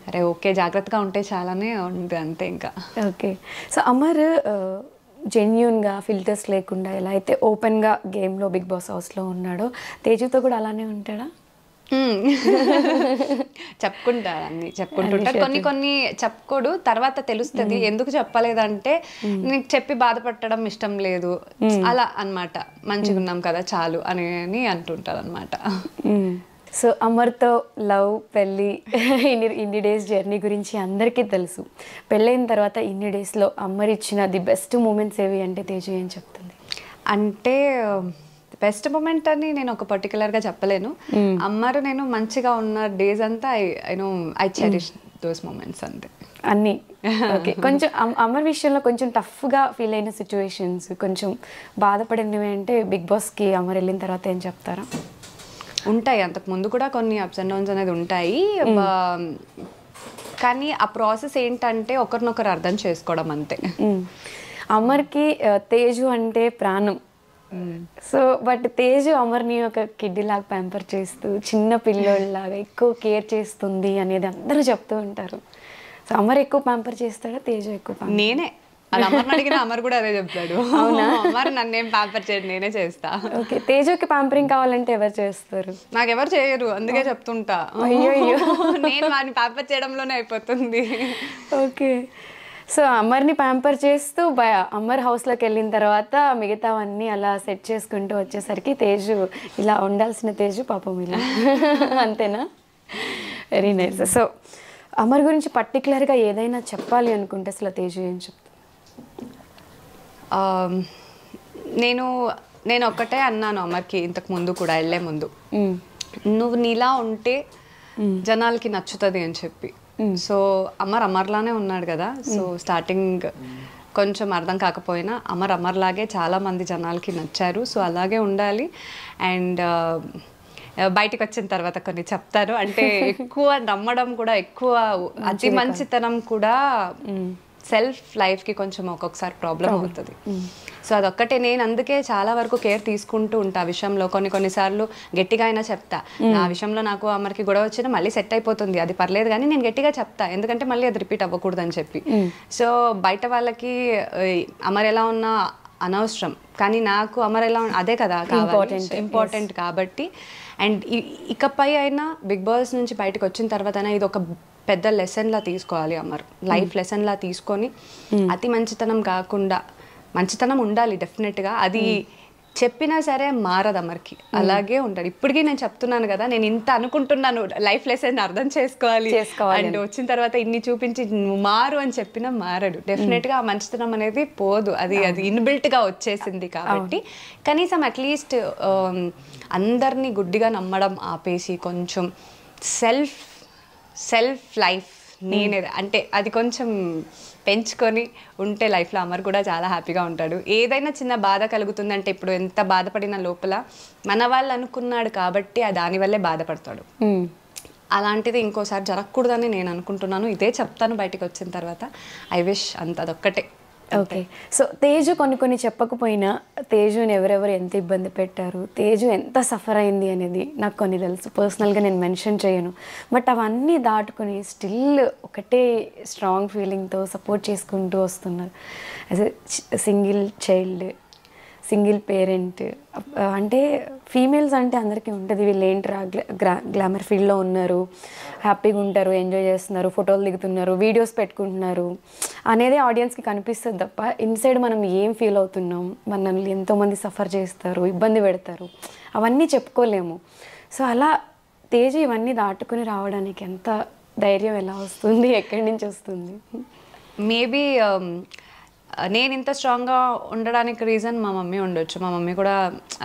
అరే ఓకే జాగ్రత్తగా ఉంటే చాలానే ఉంది అంతే ఇంకా. ఓకే, సో అమర్ జెన్యూన్గా ఫిల్టర్స్ లేకుండా ఎలా అయితే ఓపెన్గా గేమ్లో బిగ్ బాస్ హౌస్లో ఉన్నాడో, తేజుతో కూడా అలానే ఉంటాడా? చెప్పుకుంటారు, అన్ని చెప్పుకుంటుంటారు. కొన్ని చెప్పుకోడు, తర్వాత తెలుస్తుంది ఎందుకు చెప్పలేదంటే నీకు చెప్పి బాధపడడం ఇష్టం లేదు అలా అన్నమాట. మంచిగా ఉన్నాం కదా చాలు అని అంటుంటారు అనమాట. సో అమర్తో లవ్, పెళ్ళి, ఇన్ని డేస్ జర్నీ గురించి అందరికీ తెలుసు. పెళ్ళైన తర్వాత ఇన్ని డేస్లో అమర్ ఇచ్చిన ది బెస్ట్ మూమెంట్స్ ఏవి అంటే తేజు ఏం చెప్తుంది? అంటే బెస్ట్ మూమెంట్ అని నేను ఒక పర్టికులర్గా చెప్పలేను. అమ్మరు నేను మంచిగా ఉన్న డేస్ అంతా ఐ చెరిష్ దోస్ మూమెంట్స్ అంతే అన్నీ. ఓకే, కొంచెం అమర్ విషయంలో కొంచెం టఫ్గా ఫీల్ అయిన సిచ్యువేషన్స్, కొంచెం బాధపడినవి అంటే బిగ్ బాస్కి అమర్ వెళ్ళిన తర్వాత ఏం చెప్తారా? ఉంటాయి, అంతకు ముందు కూడా కొన్ని అప్స్ అండ్ డౌన్స్ అనేది ఉంటాయి. కానీ ఆ ప్రాసెస్ ఏంటంటే ఒకరినొకరు అర్థం చేసుకోవడం అంతే. అమర్కి తేజు అంటే ప్రాణం. సో బట్ తేజు అమర్ని ఒక కిడ్డీ లాగా ప్యాంపర్ చేస్తూ, చిన్న పిల్లోళ్ళలాగా ఎక్కువ కేర్ చేస్తుంది అనేది అందరూ చెప్తూ ఉంటారు. సో అమర్ ఎక్కువ ప్యాంపర్ చేస్తాడా, తేజు ఎక్కువ? నేనే అమర్ అడిగిన అమర్ కూడా అదే చెప్తాడు. అమర్ నన్నేం ప్యాంపర్ చేయడు, నేనే చేస్తా. ఓకే, తేజుకి ప్యాంపరింగ్ కావాలంటే ఎవరు చేస్తారు? నాకు ఎవరు చేయరు, అందుకే చెప్తుంటా. అయ్యో నేను వాడిని ప్యాంపర్ చేయడంలోనే అయిపోతుంది. ఓకే, సో అమర్ని ప్యాంపర్ చేస్తూ అమర్ హౌస్లోకి వెళ్ళిన తర్వాత మిగతావన్నీ అలా సెట్ చేసుకుంటూ వచ్చేసరికి తేజు ఇలా ఉండాల్సిన తేజు పాపం ఇలా అంతేనా? Very nice. సో అమర్ గురించి పర్టికులర్గా ఏదైనా చెప్పాలి అనుకుంటే అసలు తేజు ఏం చెప్తా? నేను ఒక్కటే అన్నాను అమర్కి ఇంతకు ముందు కూడా, వెళ్ళే ముందు, నువ్వు నీలా ఉంటే జనాలకి నచ్చుతుంది అని చెప్పి. సో అమర్లానే ఉన్నాడు కదా. సో స్టార్టింగ్ కొంచెం అర్థం కాకపోయినా అమర్లాగే చాలా మంది జనాలకి నచ్చారు. సో అలాగే ఉండాలి. అండ్ బయటకు వచ్చిన తర్వాత కొన్ని చెప్తాను. అంటే ఎక్కువ నమ్మడం కూడా, ఎక్కువ అతి మంచితనం కూడా సెల్ఫ్ లైఫ్కి కొంచెం ఒక్కొక్కసారి ప్రాబ్లం అవుతుంది. సో అదొక్కటే. నేను అందుకే చాలా వరకు కేర్ తీసుకుంటూ ఉంటా ఆ విషయంలో. కొన్నిసార్లు గట్టిగా అయినా చెప్తా, ఆ విషయంలో నాకు అమర్కి గొడవ వచ్చినా మళ్ళీ సెట్ అయిపోతుంది, అది పర్లేదు, కానీ నేను గట్టిగా చెప్తా, ఎందుకంటే మళ్ళీ అది రిపీట్ అవ్వకూడదు అని చెప్పి. సో బయట వాళ్ళకి అమర్ ఎలా ఉన్నా అనవసరం, కానీ నాకు అమర్ ఎలా అదే కదా కావాలి, ఇంపార్టెంట్ కాబట్టి. అండ్ ఇకపై అయినా బిగ్ బాస్ నుంచి బయటకు వచ్చిన తర్వాత అయినా ఇది ఒక పెద్ద లెసన్లా తీసుకోవాలి అమర్, లైఫ్ లెసన్లా తీసుకొని అతి మంచితనం కాకుండా, మంచితనం ఉండాలి డెఫినెట్గా, అది చెప్పినా సరే మారదు అమర్కి, అలాగే ఉంటాడు. ఇప్పటికీ నేను చెప్తున్నాను కదా, నేను ఇంత అనుకుంటున్నాను లైఫ్ లెసన్ అర్థం చేసుకోవాలి అండ్ వచ్చిన తర్వాత ఇన్ని చూపించి నువ్వు మారు అని చెప్పినా మారడు. డెఫినెట్గా ఆ మంచితనం అనేది పోదు, అది ఇన్బిల్ట్గా వచ్చేసింది కాబట్టి. కనీసం అట్లీస్ట్ అందరినీ గుడ్డిగా నమ్మడం ఆపేసి కొంచెం సెల్ఫ్ లైఫ్ నేనే అంటే అది కొంచెం పెంచుకొని ఉంటే లైఫ్లో అమర్ కూడా చాలా హ్యాపీగా ఉంటాడు. ఏదైనా చిన్న బాధ కలుగుతుందంటే, ఇప్పుడు ఎంత బాధపడిన లోపల మన వాళ్ళు అనుకున్నాడు కాబట్టి దానివల్లే బాధపడతాడు. అలాంటిది ఇంకోసారి జరగకూడదని నేను అనుకుంటున్నాను. ఇదే చెప్తాను బయటకు వచ్చిన తర్వాత. ఐ విష్ అదొక్కటే. ఓకే. సో తేజు కొన్ని చెప్పకపోయినా తేజుని ఎవరెవరు ఎంత ఇబ్బంది పెట్టారు, తేజు ఎంత సఫర్ అయింది అనేది నాకు కొన్ని తెలుసు. పర్సనల్గా నేను మెన్షన్ చేయను, బట్ అవన్నీ దాటుకొని స్టిల్ ఒకటే స్ట్రాంగ్ ఫీలింగ్తో సపోర్ట్ చేసుకుంటూ వస్తున్నారు. As a single child, single parent. అంటే ఫీమేల్స్ అంటే అందరికీ ఉంటుంది, వీళ్ళు ఏంట్రా గ్లామర్ ఫీల్డ్లో ఉన్నారు, హ్యాపీగా ఉంటారు, ఎంజాయ్ చేస్తున్నారు, ఫోటోలు దిగుతున్నారు, వీడియోస్ పెట్టుకుంటున్నారు అనేది ఆడియన్స్కి కనిపిస్తుంది తప్ప ఇన్సైడ్ మనం ఏం ఫీల్ అవుతున్నాం, మనల్ని ఎంతోమంది సఫర్ చేస్తారు, ఇబ్బంది పెడతారు, అవన్నీ చెప్పుకోలేము. సో అలా తేజు ఇవన్నీ దాటుకుని రావడానికి ఎంత ధైర్యం ఎలా వస్తుంది, ఎక్కడి నుంచి వస్తుంది? మేబీ నేను ఇంత స్ట్రాంగ్గా ఉండడానికి రీజన్ మా మమ్మీ ఉండొచ్చు. మా మమ్మీ కూడా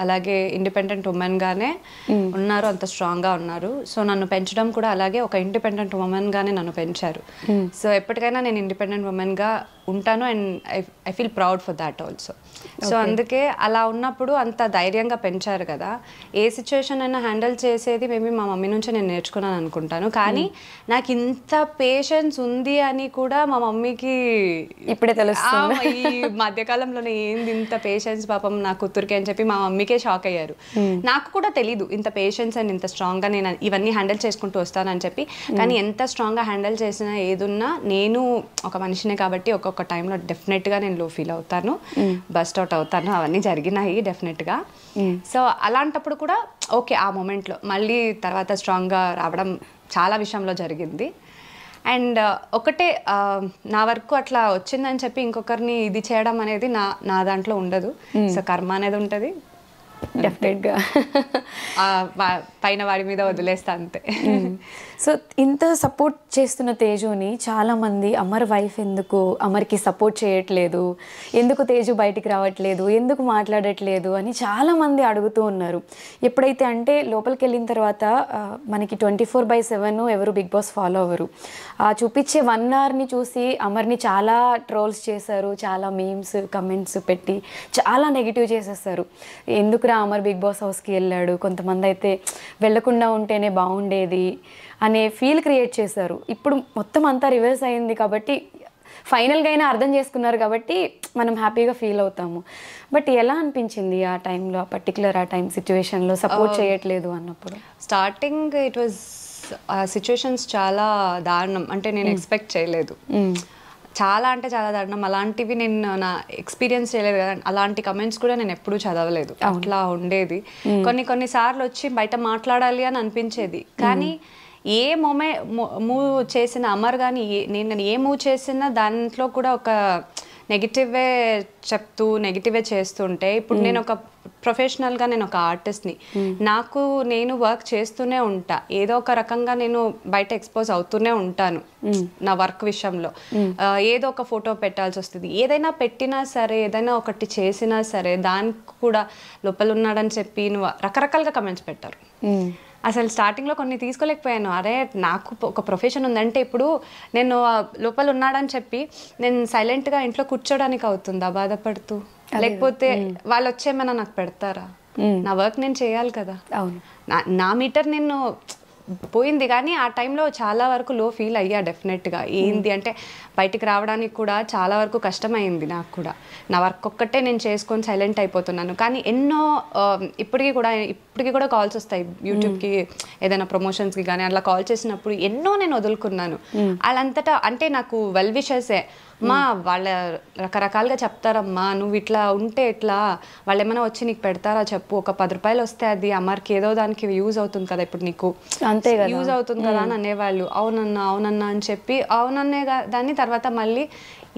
అలాగే ఇండిపెండెంట్ ఉమెన్గానే ఉన్నారు, అంత స్ట్రాంగ్గా ఉన్నారు. సో నన్ను పెంచడం కూడా అలాగే ఒక ఇండిపెండెంట్ ఉమెన్గానే నన్ను పెంచారు. సో ఎప్పటికైనా నేను ఇండిపెండెంట్ ఉమెన్గా ఉంటాను and I feel proud for that also. So అందుకే అలా ఉన్నప్పుడు అంత ధైర్యంగా పెంచారు కదా, ఏ సిచ్యువేషన్ అయినా హ్యాండిల్ చేసేది మేబీ మా మమ్మీ నుంచి నేను నేర్చుకున్నాను అనుకుంటాను. కానీ నాకు ఇంత పేషెన్స్ ఉంది అని కూడా మా మమ్మీకి ఇప్పుడే తెలుస్తుంది. ఈ మధ్యకాలంలోనే ఏంది ఇంత పేషెన్స్ పాపం నా కూతురికి అని చెప్పి మా మమ్మీకే షాక్ అయ్యారు. నాకు కూడా తెలీదు ఇంత పేషెన్స్ అండ్ ఇంత స్ట్రాంగ్గా నేను ఇవన్నీ హ్యాండిల్ చేసుకుంటూ వస్తానని చెప్పి. కానీ ఎంత స్ట్రాంగ్గా హ్యాండిల్ చేసినా ఏదున్నా నేను ఒక మనిషినే కాబట్టి ఒక్కొక్క టైంలో డెఫినెట్గా నేను లో ఫీల్ అవుతాను, బస్ట్ అవుట్ అవుతాను, అవన్నీ జరిగినాయి డెఫినెట్గా. సో అలాంటప్పుడు కూడా ఓకే, ఆ మూమెంట్లో మళ్ళీ తర్వాత స్ట్రాంగ్గా రావడం చాలా విషయంలో జరిగింది. అండ్ ఒకటే నా వరకు అట్లా వచ్చిందని చెప్పి ఇంకొకరిని ఇది చేయడం అనేది నా దాంట్లో ఉండదు. సో కర్మ అనేది ఉంటుంది, డెఫినెట్గా పైన వాడి మీద వదిలేస్తా అంతే. సో ఇంత సపోర్ట్ చేస్తున్న తేజుని చాలామంది అమర్ వైఫ్ ఎందుకు అమర్కి సపోర్ట్ చేయట్లేదు, ఎందుకు తేజు బయటికి రావట్లేదు, ఎందుకు మాట్లాడట్లేదు అని చాలామంది అడుగుతూ ఉన్నారు. ఎప్పుడైతే అంటే లోపలికి వెళ్ళిన తర్వాత మనకి 24/7 ఎవరు బిగ్ బాస్ ఫాలో అవ్వరు. చూపించే 1 అవర్ని చూసి అమర్ని చాలా ట్రోల్స్ చేశారు, చాలా మీమ్స్ కమెంట్స్ పెట్టి చాలా నెగిటివ్ చేసేస్తారు. ఎందుకురా అమర్ బిగ్ బాస్ హౌస్కి వెళ్ళాడు, కొంతమంది అయితే వెళ్ళకుండా ఉంటేనే బాగుండేది అనే ఫీల్ క్రియేట్ చేశారు. ఇప్పుడు మొత్తం అంతా రివర్స్ అయింది కాబట్టి ఫైనల్గా అయినా అర్థం చేసుకున్నారు కాబట్టి మనం హ్యాపీగా ఫీల్ అవుతాము. బట్ ఎలా అనిపించింది ఆ టైంలో, పర్టికులర్ ఆ టైం సిచ్యువేషన్లో సపోర్ట్ చేయట్లేదు అన్నప్పుడు? స్టార్టింగ్ ఇట్ వాజ్ సిచ్యువేషన్స్ చాలా దారుణం, అంటే నేను ఎక్స్పెక్ట్ చేయలేదు, చాలా అంటే చాలా దారుణం. అలాంటివి నేను నా ఎక్స్పీరియన్స్ చేయలేదు కదా, అలాంటి కమెంట్స్ కూడా నేను ఎప్పుడూ చదవలేదు. అట్లా ఉండేది. కొన్ని సార్లు వచ్చి బయట మాట్లాడాలి అని అనిపించేది, కానీ ఏ మూవ్ చేసిన అమర్ కానీ నేను ఏ మూవ్ చేసినా దాంట్లో కూడా ఒక నెగిటివే చెప్తూ నెగిటివే చేస్తుంటే, ఇప్పుడు నేను ఒక ప్రొఫెషనల్గా నేను ఒక ఆర్టిస్ట్ని, నాకు నేను వర్క్ చేస్తూనే ఉంటా, ఏదో ఒక రకంగా నేను బయట ఎక్స్పోజ్ అవుతూనే ఉంటాను నా వర్క్ విషయంలో. ఏదో ఒక ఫోటో పెట్టాల్సి వస్తుంది, ఏదైనా పెట్టినా సరే, ఏదైనా ఒకటి చేసినా సరే దానికి కూడా లోపల ఉన్నాడని చెప్పి నువ్వు రకరకాలుగా కమెంట్స్ పెట్టారు. అసలు స్టార్టింగ్లో కొన్ని తీసుకోలేకపోయాను. అరే నాకు ఒక ప్రొఫెషన్ ఉందంటే ఇప్పుడు నేను లోపల ఉన్నాడని చెప్పి నేను సైలెంట్గా ఇంట్లో కూర్చోడానికి అవుతుందా బాధపడుతూ? లేకపోతే వాళ్ళు వచ్చేమైనా నాకు పెడతారా? నా వర్క్ నేను చేయాలి కదా. నా మీటర్ నేను పోయింది, కానీ ఆ టైంలో చాలా వరకు లో ఫీల్ అయ్యా డెఫినెట్గా. ఏంది అంటే బయటికి రావడానికి కూడా చాలా వరకు కష్టమైంది నాకు కూడా. నా వర్క్ ఒక్కటే నేను చేసుకొని సైలెంట్ అయిపోతున్నాను. కానీ ఎన్నో ఇప్పటికీ కూడా కాల్స్ వస్తాయి యూట్యూబ్కి, ఏదైనా ప్రమోషన్స్కి కానీ అట్లా కాల్ చేసినప్పుడు ఎన్నో నేను వదులుకున్నాను. వాళ్ళంతటా అంటే నాకు వెల్ విషెసే, మా వాళ్ళ రకరకాలుగా చెప్తారమ్మా, నువ్వు ఇట్లా ఉంటే ఎట్లా, వాళ్ళు ఏమైనా వచ్చి నీకు పెడతారా చెప్పు, ఒక 10 రూపాయలు వస్తే అది అమర్కి ఏదో దానికి యూజ్ అవుతుంది కదా, ఇప్పుడు నీకు అంతే యూజ్ అవుతుంది కదా అని అనేవాళ్ళు. అవునన్నా అని చెప్పి అవునన్నే దాన్ని తర్వాత మళ్ళీ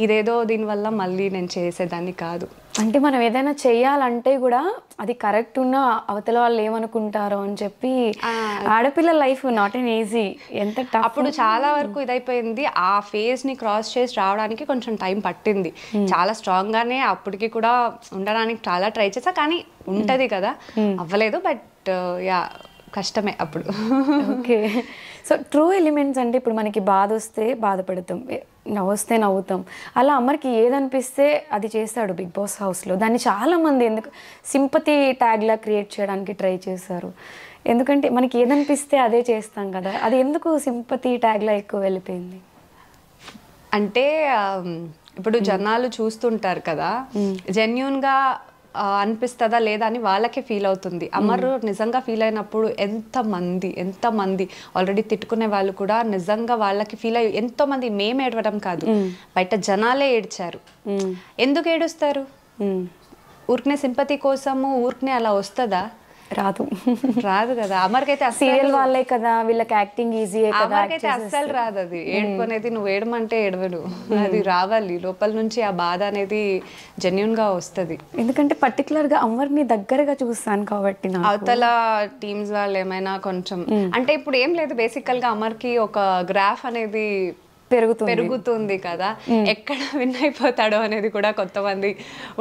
ఇదేదో దీనివల్ల మళ్ళీ నేను చేసేదాన్ని కాదు. అంటే మనం ఏదైనా చెయ్యాలంటే కూడా అది కరెక్ట్ ఉన్న అవతల వాళ్ళు ఏమనుకుంటారో అని చెప్పి, ఆడపిల్ల లైఫ్ నాట్ ఎన్ ఈజీ, ఎంత టఫ్. అప్పుడు చాలా వరకు ఇదైపోయింది. ఆ ఫేజ్ ని క్రాస్ చేసి రావడానికి కొంచెం టైం పట్టింది. చాలా స్ట్రాంగ్ గానే అప్పటికి కూడా ఉండడానికి చాలా ట్రై చేసా, కానీ ఉంటది కదా, అవ్వలేదు. బట్ యా కష్టమే అప్పుడు. ఓకే. సో ట్రూ ఎలిమెంట్స్ అంటే ఇప్పుడు మనకి బాధ వస్తే బాధపడతాం, నవ్వొస్తే నవ్వుతాం. అలా అమర్కి ఏదనిపిస్తే అది చేస్తాడు బిగ్ బాస్ హౌస్లో. దాన్ని చాలామంది ఎందుకు సింపతి ట్యాగ్లా క్రియేట్ చేయడానికి ట్రై చేశారు. ఎందుకంటే మనకి ఏదనిపిస్తే అదే చేస్తాం కదా, అది ఎందుకు సింపతి ట్యాగ్లా ఎక్కువ వెళ్ళిపోయింది? అంటే ఇప్పుడు జనాలు చూస్తుంటారు కదా, జెన్యూన్గా అనిపిస్తుందా లేదా అని వాళ్ళకే ఫీల్ అవుతుంది. అమర్ నిజంగా ఫీల్ అయినప్పుడు ఎంతమంది ఆల్రెడీ తిట్టుకునే వాళ్ళు కూడా నిజంగా వాళ్ళకి ఫీల్ అయ్యి ఎంతోమంది, మేము ఏడవడం కాదు, బయట జనాలే ఏడ్చారు. ఎందుకు ఏడుస్తారు? ఊరికనే సింపతి కోసము ఊరికనే అలా వస్తుందా? రాదు కదా. అమర్కైతే సీరియల్ వాళ్ళే కదా, వీళ్ళకి యాక్టింగ్ ఈజీ కదా, అమర్కైతే అస్సలు రాదు అది. ఏడుపునేది నువ్వు ఏడమంటే ఏడవడు, అది రావాలి లోపల నుంచి. ఆ బాధ అనేది జెన్యూన్ గా వస్తుంది. ఎందుకంటే పర్టికులర్ గా అమర్ని దగ్గరగా చూస్తాను కాబట్టి. అవతల టీమ్స్ వాళ్ళు ఏమైనా కొంచెం అంటే ఇప్పుడు ఏం లేదు, బేసికల్ గా అమర్కి ఒక గ్రాఫ్ అనేది పెరుగుతుంది కదా, ఎక్కడ విన్ అయిపోతాడో అనేది కూడా కొంతమంది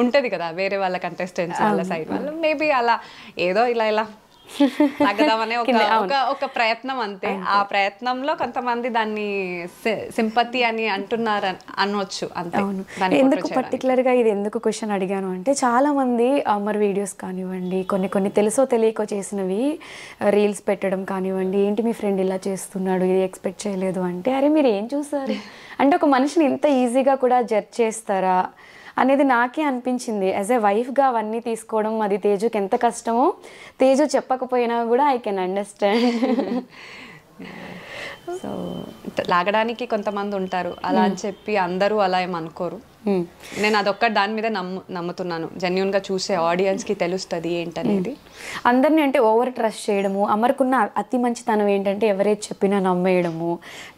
ఉంటది కదా, వేరే వాళ్ళ కంటెస్టెంట్స్ వాళ్ళ సైడ్ వాళ్ళు. మేబీ అలా ఏదో ఇలా తగ్గదామనే ఒక ప్రయత్నం అంతే. ఆ ప్రయత్నంలో కొంతమంది దాన్ని సింపతి అని అంటున్నారు అనొచ్చు అంతే. ఎందుకు పర్టికులర్ గా ఇది ఎందుకు క్వశ్చన్ అడిగాను అంటే, చాలా మంది అమర్ వీడియోస్ కానివ్వండి, కొన్ని తెలుసో తెలియకో చేసినవి రీల్స్ పెట్టడం కానివ్వండి, ఏంటి మీ ఫ్రెండ్ ఇలా చేస్తున్నాడు, ఇది ఎక్స్పెక్ట్ చేయలేదు అంటే, అరే మీరు ఏం చూసారు అంటే ఒక మనిషిని ఇంత ఈజీగా కూడా జడ్జ్ చేస్తారా అనేది నాకే అనిపించింది. యాజ్ ఏ వైఫ్గా అవన్నీ తీసుకోవడం అది తేజుకి ఎంత కష్టమో, తేజు చెప్పకపోయినా కూడా ఐ కెన్ అండర్స్టాండ్. సో లాగడానికి కొంతమంది ఉంటారు అలా అని చెప్పి అందరూ అలా ఏమనుకోరు. నేను అదొక్కటి దాని మీద నమ్ముతున్నాను. జెన్యూన్గా చూసే ఆడియన్స్కి తెలుస్తుంది ఏంటనేది. అందరినీ అంటే ఓవర్ ట్రస్ట్ చేయడము, అమర్కున్న అతి మంచితనం ఏంటంటే ఎవరైతే చెప్పినా నమ్మేయడము,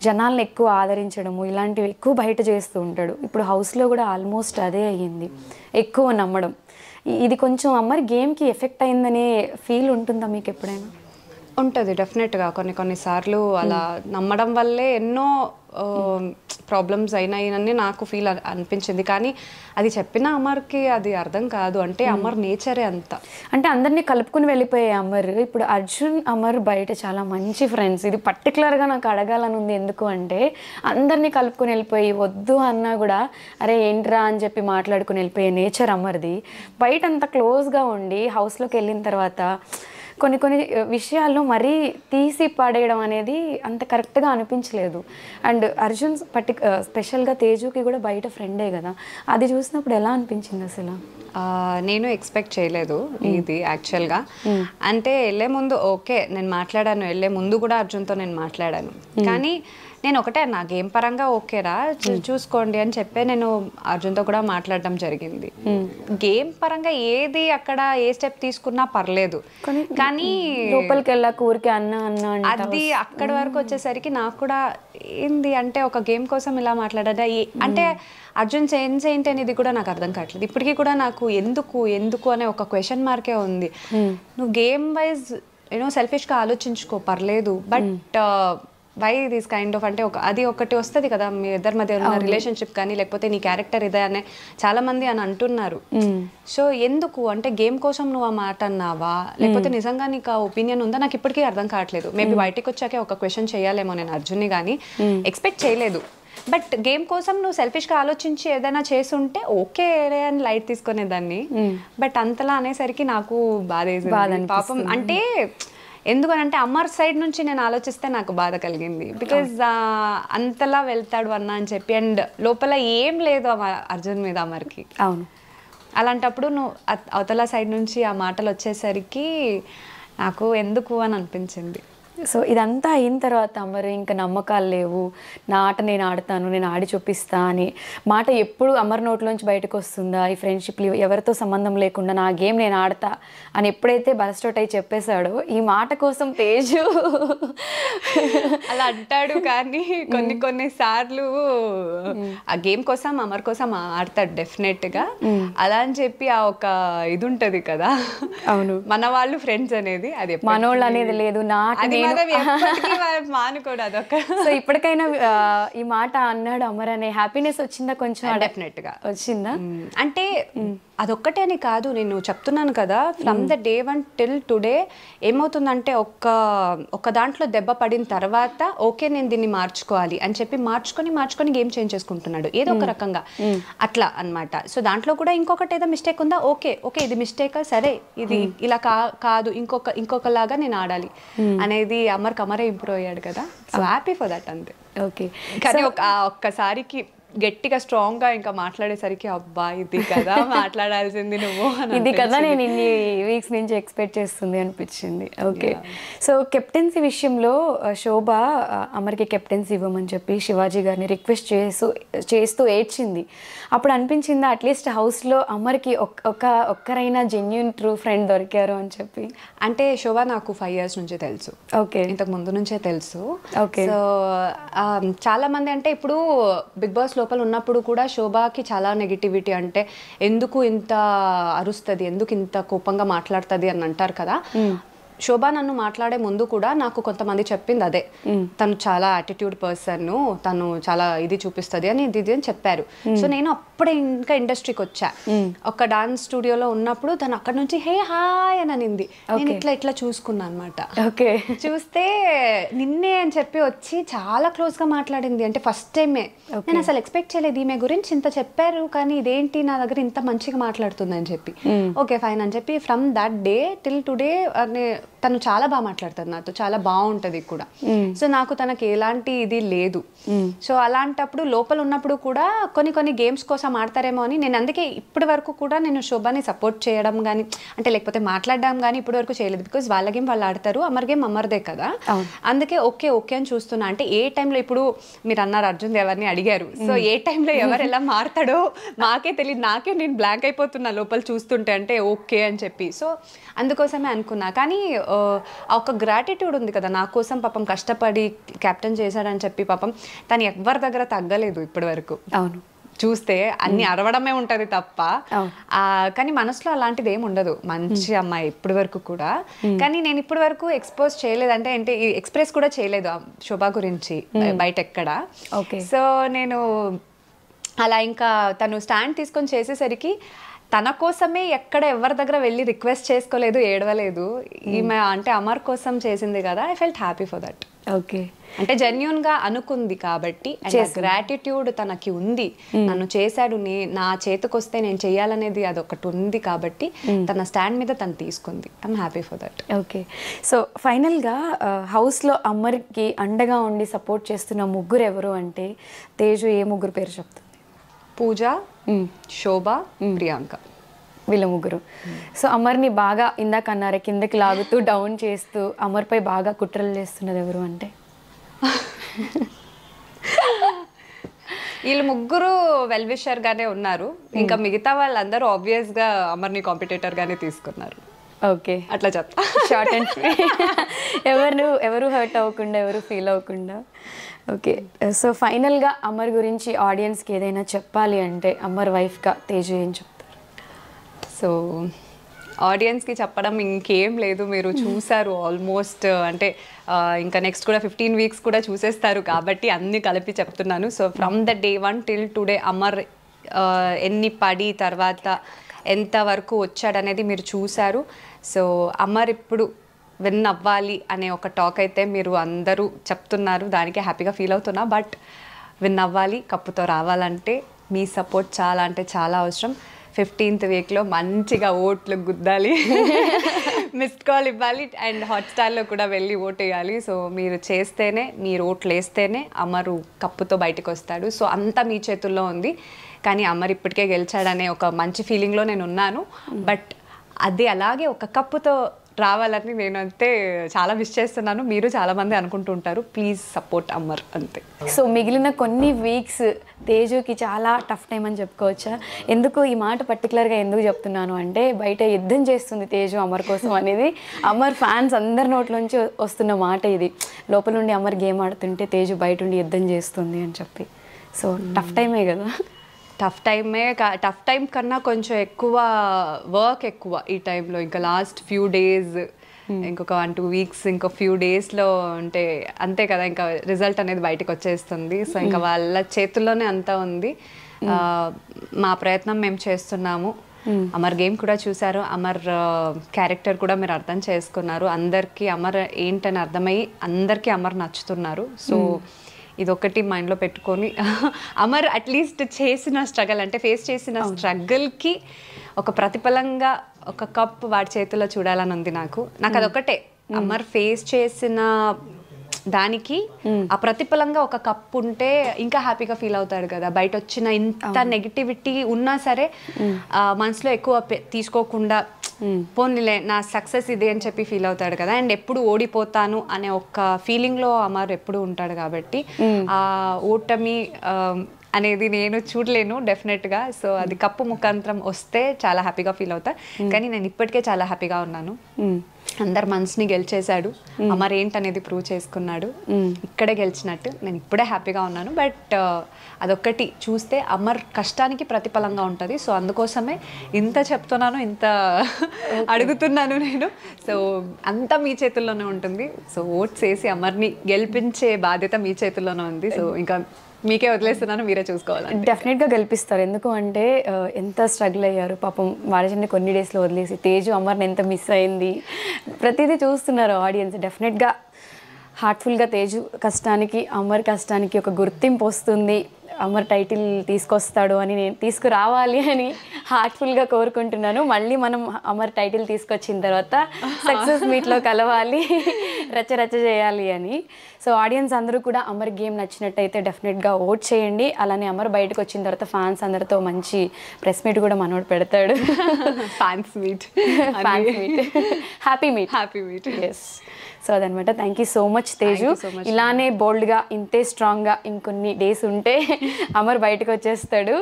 జనాలను ఎక్కువ ఆదరించడము, ఇలాంటివి ఎక్కువ బయట చేస్తూ ఉంటాడు. ఇప్పుడు హౌస్లో కూడా ఆల్మోస్ట్ అదే అయ్యింది, ఎక్కువ నమ్మడం. ఇది కొంచెం అమర్ గేమ్కి ఎఫెక్ట్ అయిందనే ఫీల్ ఉంటుందా మీకు ఎప్పుడైనా? ఉంటుంది డెఫినెట్గా. కొన్నిసార్లు అలా నమ్మడం వల్లే ఎన్నో ప్రాబ్లమ్స్ అయినాయని నాకు ఫీల్ అనిపించింది. కానీ అది చెప్పిన అమర్కి అది అర్థం కాదు. అంటే అమర్ నేచరే అంత. అంటే అందరినీ కలుపుకుని వెళ్ళిపోయే అమర్, ఇప్పుడు అర్జున్ అమర్ బయట చాలా మంచి ఫ్రెండ్స్. ఇది పర్టికులర్గా నాకు అడగాలని ఉంది. ఎందుకు అంటే అందరినీ కలుపుకుని వెళ్ళిపోయి వద్దు అన్నా కూడా అరే ఏంట్రా అని చెప్పి మాట్లాడుకుని వెళ్ళిపోయే నేచర్ అమర్ది. బయట అంత క్లోజ్గా ఉండి హౌస్లోకి వెళ్ళిన తర్వాత కొన్ని విషయాల్లో మరీ తీసి పడేయడం అనేది అంత కరెక్ట్గా అనిపించలేదు. అండ్ అర్జున్ స్పెషల్గా తేజుకి కూడా బయట ఫ్రెండే కదా, అది చూసినప్పుడు ఎలా అనిపించింది అసలు? నేను ఎక్స్పెక్ట్ చేయలేదు ఇది యాక్చువల్గా. అంటే వెళ్ళే ముందు ఓకే నేను మాట్లాడాను, వెళ్ళే ముందు కూడా అర్జున్తో నేను మాట్లాడాను. కానీ నేను ఒకటే నా గేమ్ పరంగా ఓకేరా చూసుకోండి అని చెప్పే నేను అర్జున్తో కూడా మాట్లాడడం జరిగింది. గేమ్ పరంగా ఏది అక్కడ ఏ స్టెప్ తీసుకున్నా పర్లేదు, కానీ లోపలికి వెళ్ళాక ఊరికే అన్న అన్న అది అక్కడి వరకు వచ్చేసరికి నాకు కూడా ఏంది అంటే ఒక గేమ్ కోసం ఇలా మాట్లాడా అంటే అర్జున్ సెన్స్ ఏంటి అనేది కూడా నాకు అర్థం కావట్లేదు ఇప్పటికీ కూడా నాకు ఎందుకు అనే ఒక క్వశ్చన్ మార్కే ఉంది నువ్వు గేమ్ వైజ్ సెల్ఫిష్గా ఆలోచించుకో పర్లేదు but why this kind of అంటే అది ఒకటి వస్తుంది కదా మీ ఇద్దరి మధ్య ఉన్న రిలేషన్షిప్ కానీ లేకపోతే నీ క్యారెక్టర్ ఇదే అనే చాలా మంది అని అంటున్నారు సో ఎందుకు అంటే గేమ్ కోసం నువ్వు ఆ మాట అన్నావా లేకపోతే నిజంగా నీకు ఆ ఒపీనియన్ ఉందా నాకు ఇప్పటికీ అర్థం కావట్లేదు మేబీ బయటకు వచ్చాకే ఒక క్వశ్చన్ చేయాలేమో నేను అర్జున్ని కానీ ఎక్స్పెక్ట్ చేయలేదు బట్ గేమ్ కోసం నువ్వు సెల్ఫిష్గా ఆలోచించి ఏదైనా చేసుంటే ఓకే అని లైట్ తీసుకునేదాన్ని బట్ అంతలా అనేసరికి నాకు బాధ పాపం అంటే ఎందుకనంటే అమర్ సైడ్ నుంచి నేను ఆలోచిస్తే నాకు బాధ కలిగింది బికాజ్ అంతలా వెళ్తాడు అన్న అని చెప్పి అండ్ లోపల ఏం లేదు అర్జున్ మీద అమర్కి అవును అలాంటప్పుడు నువ్వు అవతల సైడ్ నుంచి ఆ మాటలు వచ్చేసరికి నాకు ఎందుకు అని అనిపించింది సో ఇదంతా అయిన తర్వాత అమర్ ఇంకా నమ్మకాలు లేవు నా ఆట నేను ఆడతాను నేను ఆడి చూపిస్తా అని మాట ఎప్పుడు అమర్ నోట్లోంచి బయటకు వస్తుందా ఈ ఫ్రెండ్షిప్ ఎవరితో సంబంధం లేకుండా నా గేమ్ నేను ఆడతా అని ఎప్పుడైతే బస్టౌట్ అయి చెప్పేశాడో ఈ మాట కోసం తేజు అలా అంటాడు కానీ కొన్ని సార్లు ఆ గేమ్ కోసం అమర్ కోసం ఆడతాడు డెఫినెట్గా అలా అని చెప్పి ఆ ఒక ఇది ఉంటది కదా అవును మన వాళ్ళు ఫ్రెండ్స్ అనేది అది మనోళ్ళు అనేది లేదు నా ఆట మానుకోడు సో ఇప్పటికైనా ఈ మాట అన్నాడు అమర్ అనే హ్యాపీనెస్ వచ్చిందా కొంచెం డెఫినెట్ గా వచ్చిందా అంటే అదొక్కటే అని కాదు నేను చెప్తున్నాను కదా from the day 1 till today ఏమవుతుందంటే ఒక్క దాంట్లో దెబ్బ పడిన తర్వాత ఓకే నేను దీన్ని మార్చుకోవాలి అని చెప్పి మార్చుకొని గేమ్ చేంజ్ చేసుకుంటున్నాడు ఏదో ఒక రకంగా అట్లా అన్నమాట సో దాంట్లో కూడా ఇంకొకటి ఏదో మిస్టేక్ ఉందా ఓకే ఇది మిస్టేక్ సరే ఇది ఇలా కాదు ఇంకొకలాగా నేను ఆడాలి అనేది అమరే ఇంప్రూవ్ అయ్యాడు కదా సో హ్యాపీ ఫర్ దట్ అంతే ఓకే కానీ ఒక్కసారికి గట్టిగా స్ట్రాంగ్ గా ఇంకా మాట్లాడేసరికి అబ్బా ఇది కదా మాట్లాడాల్సింది నువ్వు ఇది కదా నేను ఇన్ని వీక్స్ నుంచి ఎక్స్పెక్ట్ చేస్తుంది అనిపించింది ఓకే సో కెప్టెన్సీ విషయంలో శోభ అమర్కి కెప్టెన్సీ ఇవ్వమని చెప్పి శివాజీ గారిని రిక్వెస్ట్ చేస్తూ ఏడ్చింది అప్పుడు అనిపించిందా అట్లీస్ట్ హౌస్లో అమర్కి ఒక్కరైనా జెన్యూన్ ట్రూ ఫ్రెండ్ దొరికారు అని చెప్పి అంటే శోభ నాకు 5 years నుంచి తెలుసు ఓకే ఇంతకు ముందు నుంచే తెలుసు ఓకే సో చాలా మంది అంటే ఇప్పుడు బిగ్ బాస్ లోపల ఉన్నప్పుడు కూడా శోభకి చాలా నెగిటివిటీ అంటే ఎందుకు ఇంత అరుస్తుంది ఎందుకు ఇంత కోపంగా మాట్లాడుతుంది అని అంటారు కదా శోభ నన్ను మాట్లాడే ముందు కూడా నాకు కొంతమంది చెప్పింది అదే తను చాలా యాటిట్యూడ్ పర్సన్ తను చాలా ఇది చూపిస్తుంది అని ఇది అని చెప్పారు సో నేను అప్పుడే ఇంకా ఇండస్ట్రీకి వచ్చా ఒక డాన్స్ స్టూడియోలో ఉన్నప్పుడు తను అక్కడ నుంచి హే హాయ్ అని అనింది నేను ఇట్లా చూసుకున్నా అనమాట ఓకే చూస్తే నిన్నే అని చెప్పి వచ్చి చాలా క్లోజ్ గా మాట్లాడింది అంటే ఫస్ట్ టైమే నేను అసలు ఎక్స్పెక్ట్ చేయలేదు ఈమె గురించి ఇంత చెప్పారు కానీ ఇదేంటి నా దగ్గర ఇంత మంచిగా మాట్లాడుతుంది అని చెప్పి ఓకే ఫైన్ అని చెప్పి from that day till today తను చాలా బాగా మాట్లాడుతుంది నాతో చాలా బాగుంటది కూడా సో నాకు తనకి ఎలాంటి ఇది లేదు సో అలాంటప్పుడు లోపల ఉన్నప్పుడు కూడా కొన్ని గేమ్స్ కోసం ఆడతారేమో అని నేను అందుకే ఇప్పటి వరకు కూడా నేను శోభని సపోర్ట్ చేయడం కానీ అంటే లేకపోతే మాట్లాడడం కానీ ఇప్పటి వరకు చేయలేదు బికాజ్ వాళ్ళ గేమ్ వాళ్ళు ఆడతారు అమర్ గేమ్ అమర్దే కదా అందుకే ఓకే అని చూస్తున్నా అంటే ఏ టైంలో ఇప్పుడు మీరు అన్నారు అర్జున్ ఎవరిని అడిగారు సో ఏ టైంలో ఎవరు ఎలా మారుతాడో మాకే తెలియదు నాకే నేను బ్లాంక్ అయిపోతున్నా లోపల చూస్తుంటే అంటే ఓకే అని చెప్పి సో అందుకోసమే అనుకున్నా కానీ ఒక గ్రాటిట్యూడ్ ఉంది కదా నా కోసం పాపం కష్టపడి కెప్టెన్ చేశాడని చెప్పి పాపం తను ఎవరి దగ్గర తగ్గలేదు ఇప్పటి వరకు అవును చూస్తే అన్ని అరవడమే ఉంటది తప్ప కానీ మనసులో అలాంటిది ఏమి ఉండదు మంచి అమ్మాయి ఇప్పటి వరకు కూడా కానీ నేను ఇప్పటి వరకు ఎక్స్పోజ్ చేయలేదు అంటే ఎక్స్ప్రెస్ కూడా చేయలేదు శోభ గురించి బయట ఎక్కడ సో నేను అలా ఇంకా తను స్టాండ్ తీసుకొని చేసేసరికి తన కోసమే ఎక్కడ ఎవరి దగ్గర వెళ్ళి రిక్వెస్ట్ చేసుకోలేదు ఏడవలేదు ఈమె అంటే అమర్ కోసం చేసింది కదా I felt happy for that okay అంటే జెన్యూన్ గా అనుకుంది కాబట్టి గ్రాటిట్యూడ్ తనకి ఉంది నన్ను చేశాడు నా చేతికొస్తే నేను చెయ్యాలనేది అదొకటి ఉంది కాబట్టి తన స్టాండ్ మీద తను తీసుకుంది I'm happy for that okay so ఫైనల్గా హౌస్లో అమర్కి అండగా ఉండి సపోర్ట్ చేస్తున్న ముగ్గురు ఎవరు అంటే తేజు ఏ ముగ్గురు పేరు చెప్తుంది పూజ శోభ ప్రియాంక వీళ్ళ ముగ్గురు సో అమర్ని బాగా ఇందాక అన్నారే కిందకి లాగుతూ డౌన్ చేస్తూ అమర్పై బాగా కుట్రలు చేస్తున్నది ఎవరు అంటే వీళ్ళు ముగ్గురు వెల్ విషర్ గానే ఉన్నారు ఇంకా మిగతా వాళ్ళందరూ ఆబ్వియస్ గా అమర్ని కాంపిటేటర్ గానే తీసుకున్నారు ఓకే, అట్లా చెప్తా. షార్ట్ అండ్ ఎవరు హర్ట్ అవ్వకుండా, ఎవరు ఫీల్ అవ్వకుండా. ఓకే, సో ఫైనల్గా అమర్ గురించి ఆడియన్స్కి ఏదైనా చెప్పాలి అంటే అమర్ వైఫ్గా తేజు ఏం చెప్తారు? సో ఆడియన్స్కి చెప్పడం ఇంకేం లేదు, మీరు చూసారు ఆల్మోస్ట్. అంటే ఇంకా నెక్స్ట్ కూడా 15 weeks కూడా చూసేస్తారు కాబట్టి అన్నీ కలిపి చెప్తున్నాను. So from the day 1 till today Amar ఎన్ని పడి తర్వాత ఎంతవరకు వచ్చాడనేది మీరు చూశారు. సో అమర్ ఇప్పుడు విన్ అవ్వాలి అనే ఒక టాక్ అయితే మీరు అందరూ చెప్తున్నారు, దానికి హ్యాపీగా ఫీల్ అవుతున్నా. బట్ విన్ అవ్వాలి, కప్పుతో రావాలంటే మీ సపోర్ట్ చాలా అంటే చాలా అవసరం. 15th weekలో మంచిగా ఓట్లు గుద్దాలి, మిస్డ్ కాల్ ఇవ్వాలి, అండ్ హాట్స్టార్లో కూడా వెళ్ళి ఓటు వేయాలి. సో మీరు చేస్తేనే, మీరు ఓట్లు వేస్తేనే అమరు కప్పుతో బయటకు వస్తాడు. సో అంతా మీ చేతుల్లో ఉంది. కానీ అమర్ ఇప్పటికే గెలిచాడనే ఒక మంచి ఫీలింగ్లో నేను ఉన్నాను. బట్ అది అలాగే ఒక కప్పుతో రావాలని నేనంతే చాలా విష్ చేస్తున్నాను. మీరు చాలామంది అనుకుంటుంటారు, ప్లీజ్ సపోర్ట్ అమర్ అంతే. సో మిగిలిన కొన్ని వీక్స్ తేజుకి చాలా టఫ్ టైం అని చెప్పుకోవచ్చా? ఎందుకు ఈ మాట పర్టికులర్గా ఎందుకు చెప్తున్నాను అంటే, బయట యుద్ధం చేస్తుంది తేజు అమర్ కోసం అనేది అమర్ ఫ్యాన్స్ అందరి నోట్లోంచి వస్తున్న మాట ఇది. లోపల నుండి అమర్ గేమ్ ఆడుతుంటే తేజు బయట ఉండి యుద్ధం చేస్తుంది అని చెప్పి. సో టఫ్ టైమే కదా? టఫ్ టైం కన్నా కొంచెం ఎక్కువ వర్క్ ఎక్కువ ఈ టైంలో. ఇంకా లాస్ట్ ఫ్యూ డేస్, ఇంకొక 1-2 weeks, ఇంకో ఫ్యూ డేస్లో అంటే అంతే కదా, ఇంకా రిజల్ట్ అనేది బయటకు వచ్చేస్తుంది. సో ఇంకా వాళ్ళ చేతుల్లోనే అంతా ఉంది. మా ప్రయత్నం మేము చేస్తున్నాము. అమర్ గేమ్ కూడా చూసారు, అమర్ క్యారెక్టర్ కూడా మీరు అర్థం చేసుకున్నారు. అందరికీ అమర్ ఏంటని అర్థమయ్యి అందరికీ అమర్ నచ్చుతున్నారు. సో ఇదొకటి మైండ్లో పెట్టుకొని అమర్ అట్లీస్ట్ చేసిన స్ట్రగల్ అంటే ఫేస్ చేసిన స్ట్రగల్కి ఒక ప్రతిఫలంగా ఒక కప్ వాడి చేతిలో చూడాలని ఉంది నాకు. అదొకటే, అమర్ ఫేస్ చేసిన దానికి ఆ ప్రతిఫలంగా ఒక కప్ ఉంటే ఇంకా హ్యాపీగా ఫీల్ అవుతాడు కదా. బయట వచ్చిన ఇంత నెగిటివిటీ ఉన్నా సరే మనసులో ఎక్కువ తీసుకోకుండా పోనీలే నా సక్సెస్ ఇది అని చెప్పి ఫీల్ అవుతాడు కదా. అండ్ ఎప్పుడు ఓడిపోతాను అనే ఒక ఫీలింగ్లో అమర్ ఎప్పుడు ఉంటాడు కాబట్టి ఆ ఓటమి అనేది నేను చూడలేను డెఫినెట్గా. సో అది కప్పు ముఖాంతరం వస్తే చాలా హ్యాపీగా ఫీల్ అవుతా. కానీ నేను ఇప్పటికే చాలా హ్యాపీగా ఉన్నాను. అందరు మనసుని గెలిచేశాడు, అమర్ ఏంటనేది ప్రూవ్ చేసుకున్నాడు. ఇక్కడే గెలిచినట్టు నేను ఇప్పుడే హ్యాపీగా ఉన్నాను. బట్ అదొక్కటి చూస్తే అమర్ కష్టానికి ప్రతిఫలంగా ఉంటుంది. సో అందుకోసమే ఇంత చెప్తున్నాను, ఇంత అడుగుతున్నాను నేను. సో అంతా మీ చేతుల్లోనే ఉంటుంది. సో ఓట్స్ వేసి అమర్ని గెలిపించే బాధ్యత మీ చేతుల్లోనే ఉంది. సో ఇంకా మీకే వదిలేస్తున్నాను, మీరే చూసుకోవాలి. డెఫినెట్గా గెలిపిస్తారు. ఎందుకు అంటే ఎంత స్ట్రగుల్ అయ్యారు పాపం వాడిని కొన్ని డేస్లో వదిలేసి. తేజు అమర్ని ఎంత మిస్ అయింది ప్రతిదీ చూస్తున్నారు ఆడియన్స్. డెఫినెట్గా హార్ట్ఫుల్గా తేజు కష్టానికి అమర్ కష్టానికి ఒక గుర్తింపు వస్తుంది. అమర్ టైటిల్ తీసుకొస్తాడు అని, నేను తీసుకురావాలి అని హార్ట్ఫుల్గా కోరుకుంటున్నాను. మళ్ళీ మనం అమర్ టైటిల్ తీసుకొచ్చిన తర్వాత సక్సెస్ మీట్లో కలవాలి, రచ్చ చేయాలి అని. సో ఆడియన్స్ అందరూ కూడా అమర్ గేమ్ నచ్చినట్టయితే డెఫినెట్గా ఓట్ చేయండి. అలానే అమర్ బయటకు వచ్చిన తర్వాత ఫ్యాన్స్ అందరితో మంచి ప్రెస్ మీట్ కూడా మనోడు పెడతాడు. Fans meet, happy meet. Yes. So అదనమాట. Thank you so much Teju. ఇలానే బోల్డ్గా, ఇంతే స్ట్రాంగ్గా ఇంకొన్ని డేస్ ఉంటే అమర్ బయటకు వచ్చేస్తాడు.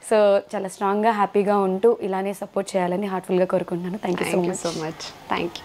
సో చాలా స్ట్రాంగ్గా హ్యాపీగా ఉంటూ ఇలానే సపోర్ట్ చేయాలని హార్ట్ఫుల్గా కోరుకుంటున్నాను. Thank you so much. Thank you.